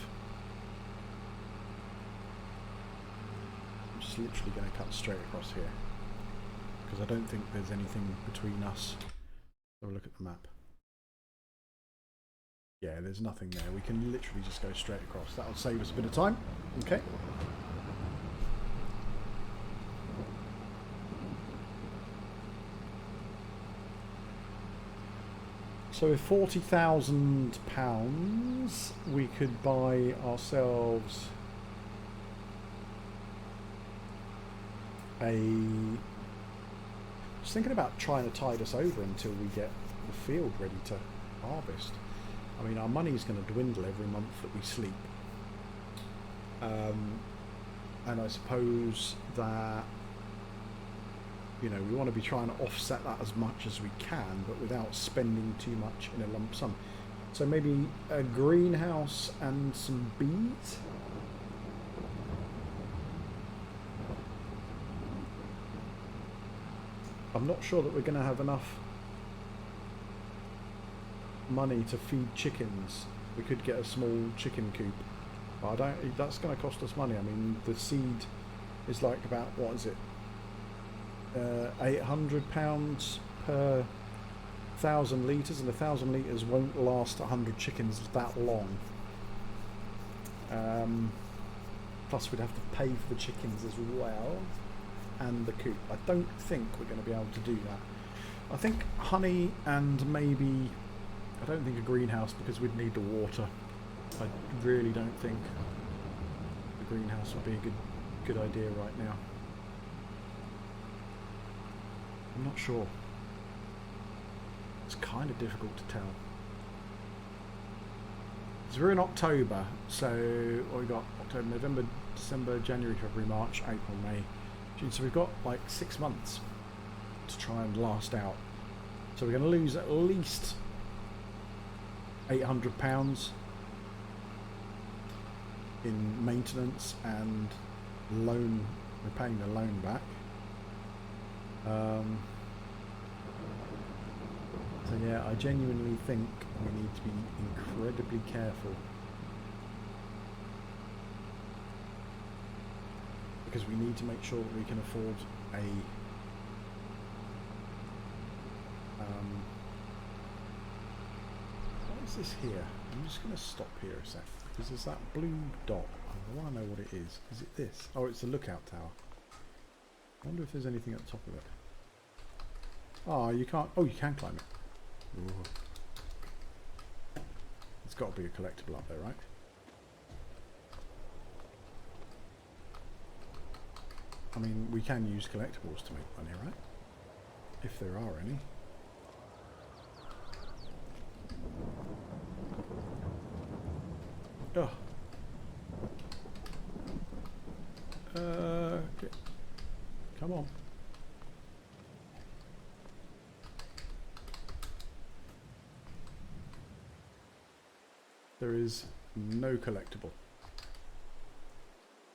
I'm just literally going to cut straight across here because I don't think there's anything between us. Have a look at the map. Yeah, there's nothing there. We can literally just go straight across. That'll save us a bit of time. Okay. So with £40,000 we could buy ourselves I was thinking about trying to tide us over until we get the field ready to harvest. I mean, our money's going to dwindle every month that we sleep. And I suppose that, you know, we want to be trying to offset that as much as we can, but without spending too much in a lump sum. So maybe a greenhouse and some bees. I'm not sure that we're going to have enough money to feed chickens. We could get a small chicken coop, but I don't. That's going to cost us money. I mean, the seed is like about, what is it? £800 per 1,000 litres, and 1,000 litres won't last 100 chickens that long. Plus we'd have to pay for the chickens as well, and the coop. I don't think we're going to be able to do that. I think honey and maybe, I don't think a greenhouse because we'd need the water. I really don't think the greenhouse would be a good idea right now. I'm not sure. It's kind of difficult to tell. So we're in October, so we got October, November, December, January, February, March, April, May, June. So we've got like 6 months to try and last out. So we're going to lose at least £800 in maintenance and loan. We're paying the loan back. So yeah, I genuinely think we need to be incredibly careful because we need to make sure that we can afford a what is this here? I'm just going to stop here a sec because there's that blue dot. I want to know what it is. Is it this? Oh, it's the lookout tower. I wonder if there's anything at the top of it. Oh, you can't. Oh, you can climb it. Ooh. It's got to be a collectible up there, right? I mean, we can use collectibles to make money, right? If there are any. Oh. Come on. There is no collectible.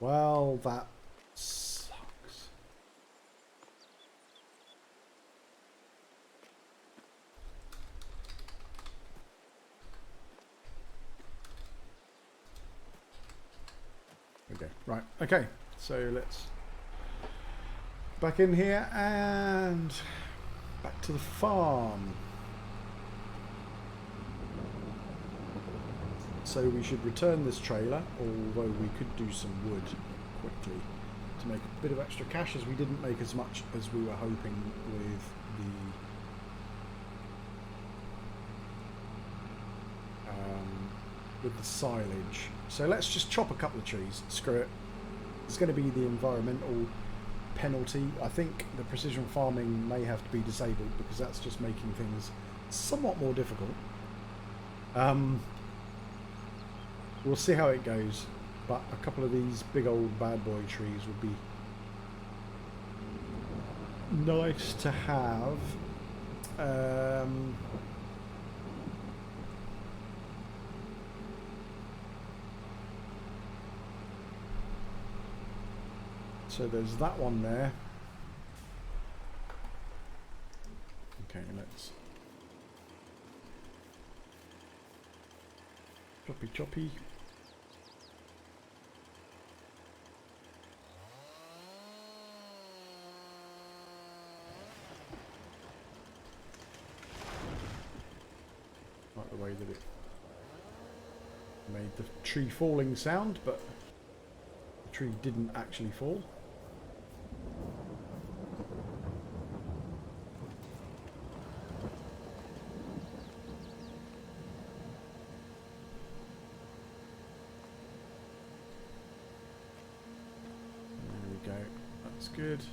Well, that sucks. Okay, right. Okay, so let's back in here and back to the farm. So we should return this trailer, although we could do some wood quickly to make a bit of extra cash, as we didn't make as much as we were hoping with the silage. So let's just chop a couple of trees. Screw it. It's going to be the environmental penalty. I think the precision farming may have to be disabled because that's just making things somewhat more difficult. We'll see how it goes, but a couple of these big old bad boy trees would be nice to have. So there's that one there. Okay, let's choppy. Like the way that it made the tree falling sound, but the tree didn't actually fall. Good.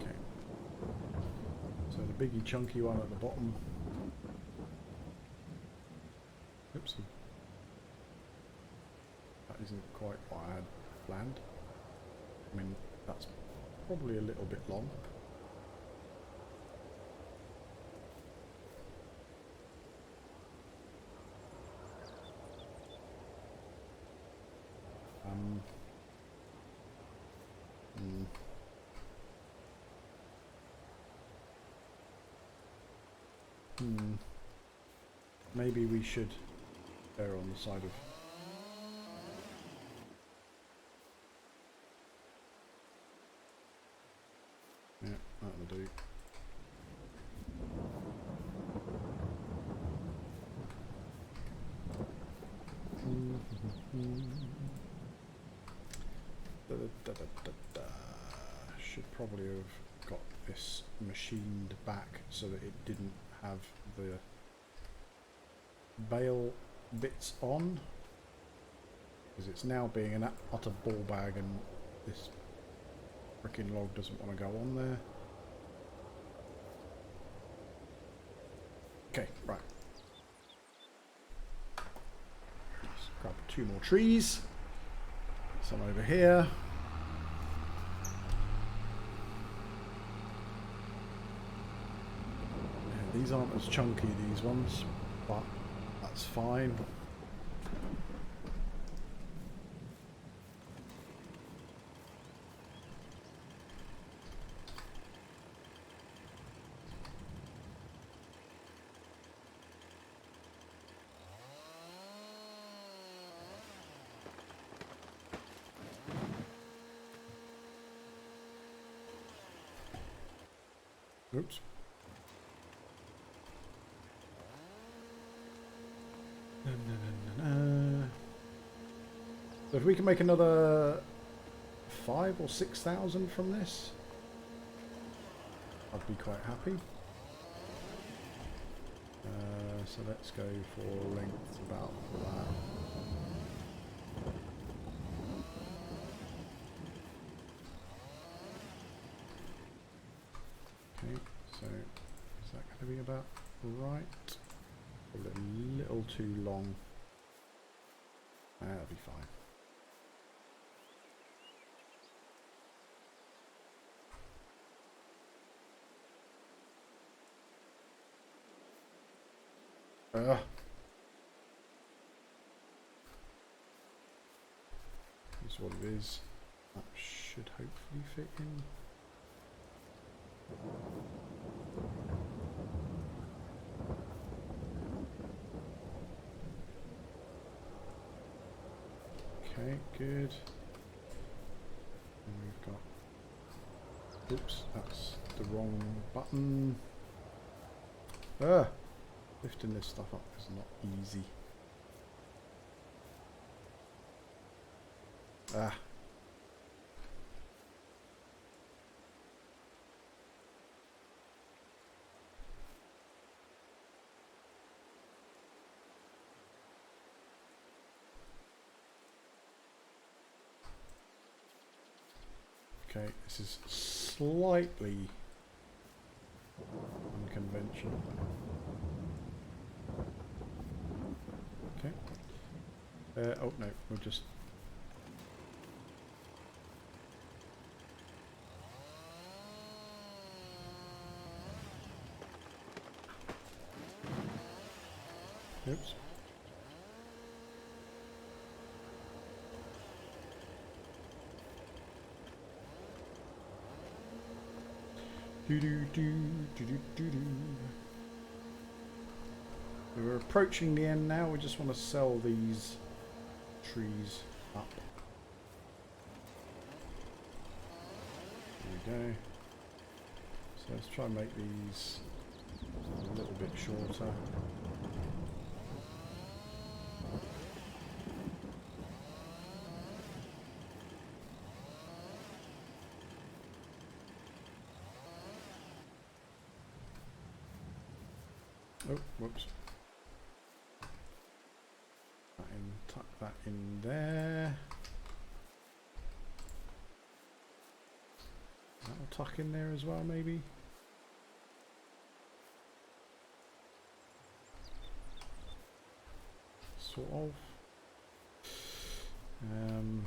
Okay. So the biggie chunky one at the bottom. Oopsie. That isn't quite what I had planned. I mean, that's probably a little bit long. Maybe we should err on the side of... Yeah, that'll do. Should probably have got this machined back so that it didn't have the bale bits on, because it's now being an utter ball bag and this freaking log doesn't want to go on there. Okay, right. Let's grab 2 more trees. Some over here. Yeah, these aren't as chunky, these ones, but that's fine. Oops. So if we can make another 5,000 or 6,000 from this, I'd be quite happy. so let's go for length about that. Okay, so is that going to be about right? Probably a little too long. That'll be fine. Here's what it is. That should hopefully fit in. Okay, good. And we've got... Oops, that's the wrong button. Lifting this stuff up is not easy. Okay, this is slightly unconventional. Okay. Oh no, we'll just... Oops. We're approaching the end now. We just want to sell these trees up. There we go. So let's try and make these a little bit shorter. Oh, whoops. Tuck that in there. That'll tuck in there as well, maybe. Sort of. And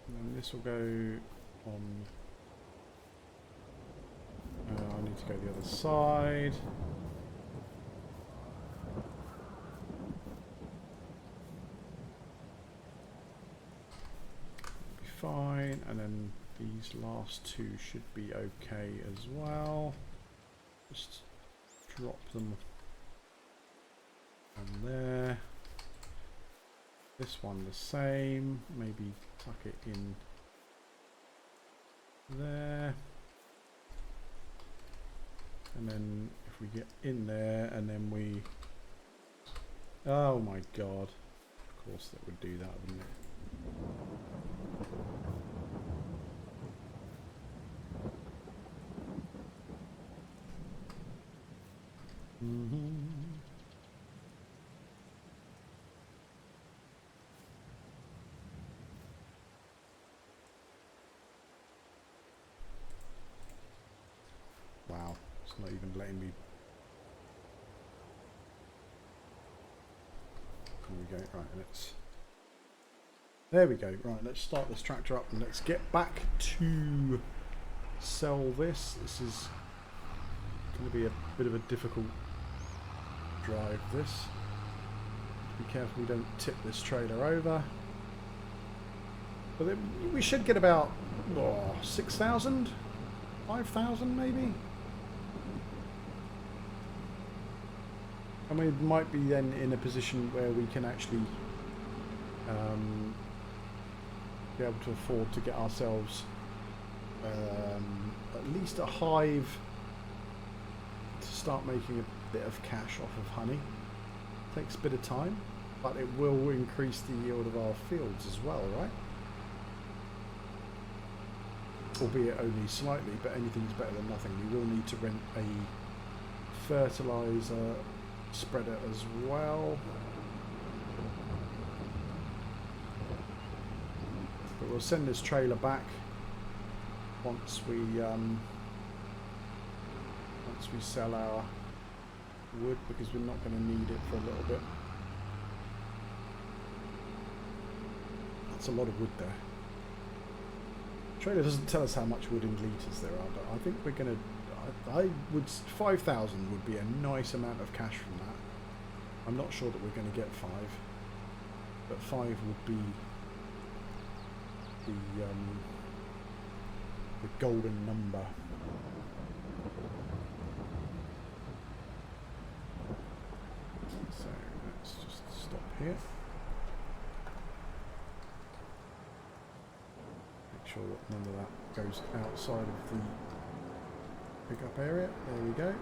then this will go on. I need to go the other side. Be fine, and then these last two should be okay as well. Just drop them on there. This one the same. Maybe tuck it in there. And then if we get in there and then we... Oh my god. Of course that would do that, wouldn't it? Wow. It's not even letting me. There we go. Right, let's. There we go. Right, let's start this tractor up and let's get back to sell this. This is going to be a bit of a difficult drive. This. Be careful we don't tip this trailer over. But then we should get about 6,000, 5,000 maybe. And we might be then in a position where we can actually be able to afford to get ourselves at least a hive to start making a bit of cash off of honey. Takes a bit of time, but it will increase the yield of our fields as well, right? Albeit only slightly, but anything's better than nothing. We will need to rent a fertilizer spreader as well. But we'll send this trailer back once we sell our wood, because we're not going to need it for a little bit. That's a lot of wood there. Trailer doesn't tell us how much wood in litres there are, but I think we're going to... I would... 5,000 would be a nice amount of cash from that. I'm not sure that we're going to get 5, but 5 would be the golden number. So let's just stop here. Make sure that none of that goes outside of the pickup area. There we go.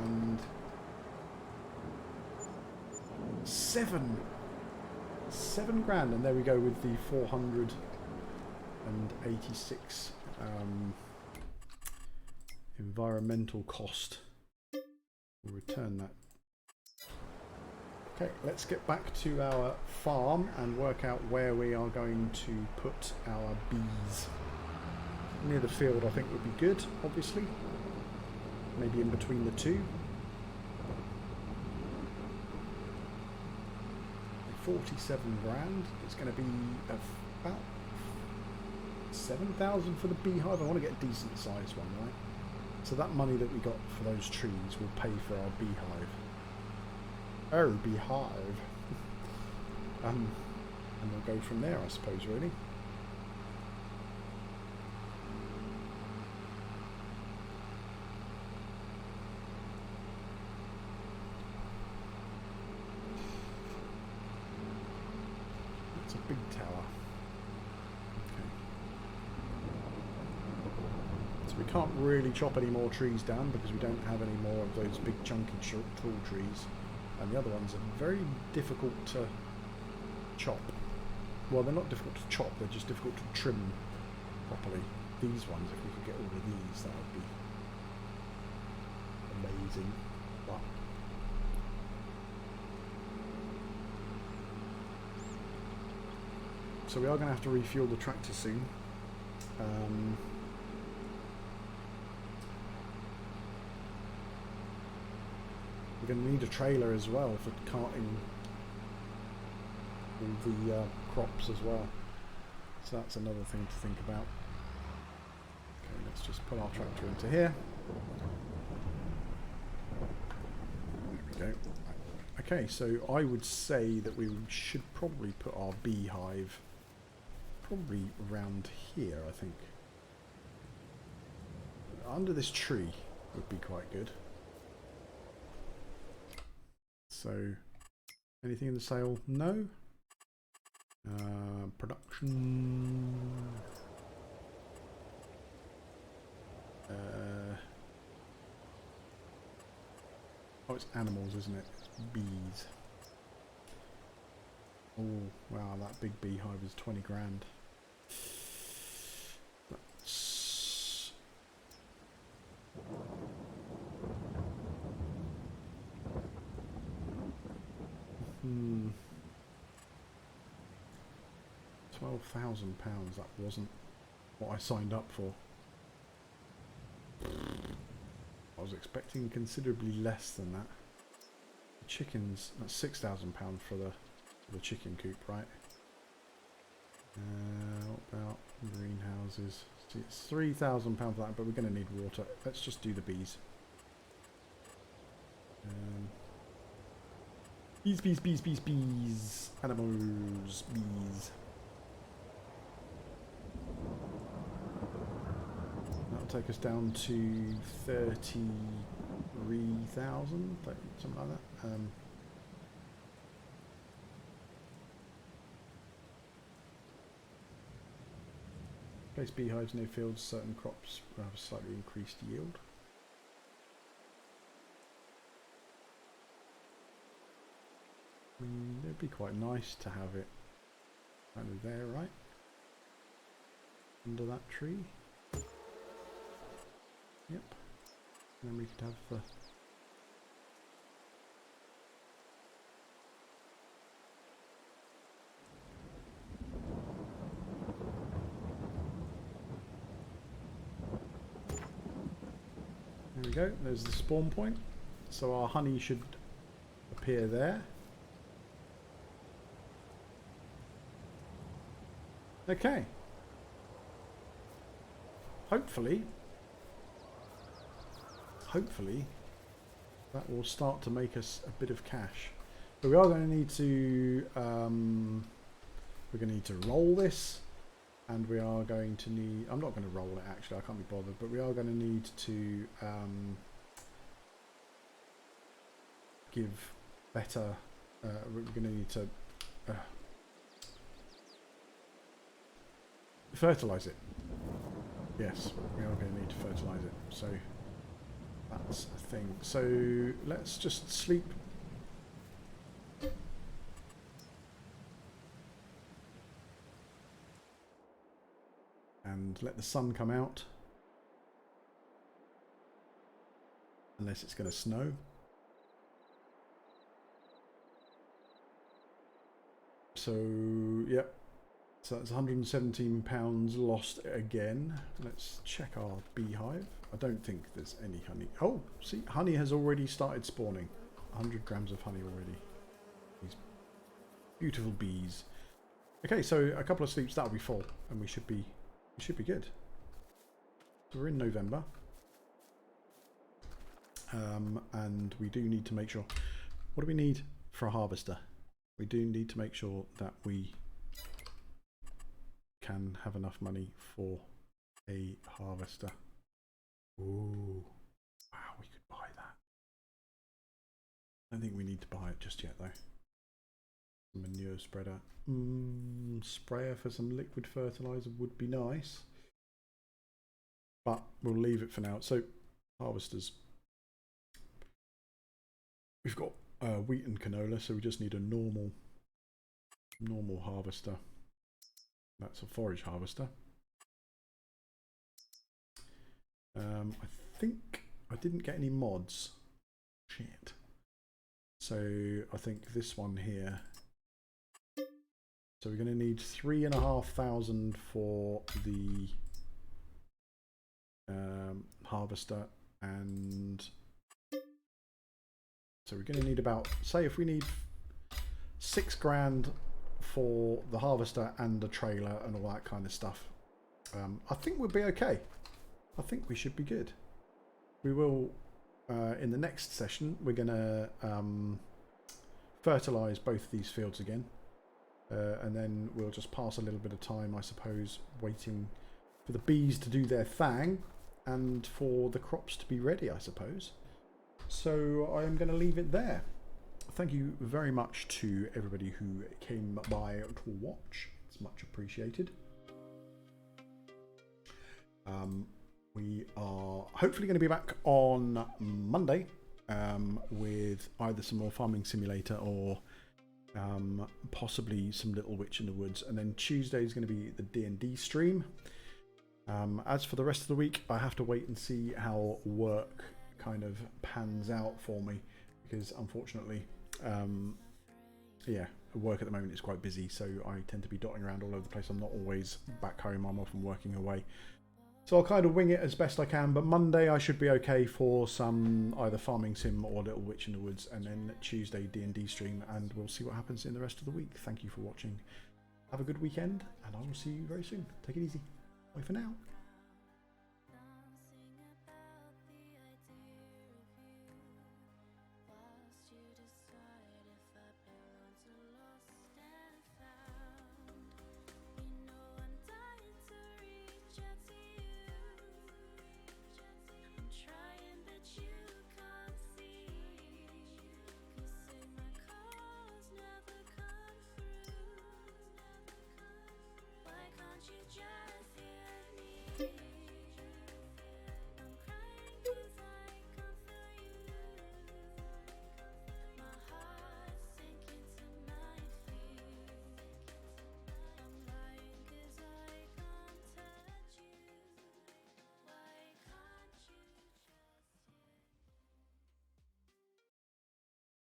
And 7 grand, and there we go with the 486 environmental cost. We'll return that. Okay, let's get back to our farm and work out where we are going to put our bees. Near the field I think would be good, obviously. Maybe in between the two. 47 grand. It's going to be about 7,000 for the beehive. I want to get a decent sized one, right? So that money that we got for those trees will pay for our beehive. Oh, beehive. And we'll go from there, I suppose, really. It's a big tower. Okay. So we can't really chop any more trees down because we don't have any more of those big chunky tall trees. And the other ones are very difficult to chop. Well, they're not difficult to chop, they're just difficult to trim properly. These ones, if we could get all of these, that would be amazing. But so we are going to have to refuel the tractor soon. We're going to need a trailer as well for carting all the crops as well. So that's another thing to think about. Okay, let's just put our tractor into here. There we go. Okay, so I would say that we should probably put our beehive probably around here, I think. Under this tree would be quite good. So, anything in the sale? No. Production. Oh, it's animals, isn't it? It's bees. Oh, wow, that big beehive is 20 grand. That's... £12,000. That wasn't what I signed up for. I was expecting considerably less than that. The chickens, that's £6,000 for the chicken coop, right? What about greenhouses? See, it's £3,000 for that, but we're going to need water. Let's just do the bees. Bees, bees, bees, bees, bees. Animals, bees. That'll take us down to 33,000, something like that. Place beehives near fields, certain crops will have a slightly increased yield. It'd be quite nice to have it kind of there, right? Under that tree. Yep. And then we could have the we go. There's the spawn point. So our honey should appear there. Okay. Hopefully that will start to make us a bit of cash. But we are going to need to roll this, and we are going to need, I'm not going to roll it actually, I can't be bothered, but we are going to need to give better, we're going to need to fertilise it. Yes, we are going to need to fertilise it. So that's a thing. So let's just sleep. And let the sun come out. Unless it's going to snow. So, yep. So that's £117 lost again. Let's check our beehive. I don't think there's any honey. Oh, see, honey has already started spawning. 100 grams of honey already. These beautiful bees. Okay, so a couple of sleeps, that'll be full, and we should be good. So we're in November. And we do need to make sure, what do we need for a harvester? We do need to make sure that we can have enough money for a harvester. Ooh, wow, we could buy that. I don't think we need to buy it just yet though. Manure spreader. Sprayer for some liquid fertilizer would be nice. But we'll leave it for now. So, harvesters. We've got wheat and canola, so we just need a normal harvester. That's a forage harvester. I think I didn't get any mods. Shit. So I think this one here. So we're going to need 3,500 for the harvester, and so we're going to need about, say if we need 6 grand for the harvester and the trailer and all that kind of stuff, I think we'll be okay. I think we should be good. We will, in the next session, we're going to fertilise both these fields again. And then we'll just pass a little bit of time, I suppose, waiting for the bees to do their thing and for the crops to be ready, I suppose. So I am going to leave it there. Thank you very much to everybody who came by to watch. It's much appreciated. We are hopefully going to be back on Monday with either some more Farming Simulator or possibly some Little Witch in the Woods, and then Tuesday is going to be the D&D stream. As for the rest of the week, I have to wait and see how work kind of pans out for me, because unfortunately yeah, work at the moment is quite busy, so I tend to be dotting around all over the place. I'm not always back home, I'm often working away, so I'll kind of wing it as best I can. But Monday I should be okay for some either Farming Sim or Little Witch in the Woods, and then Tuesday D&D stream, and we'll see what happens in the rest of the week. Thank you for watching. Have a good weekend, and I will see you very soon. Take it easy. Bye for now.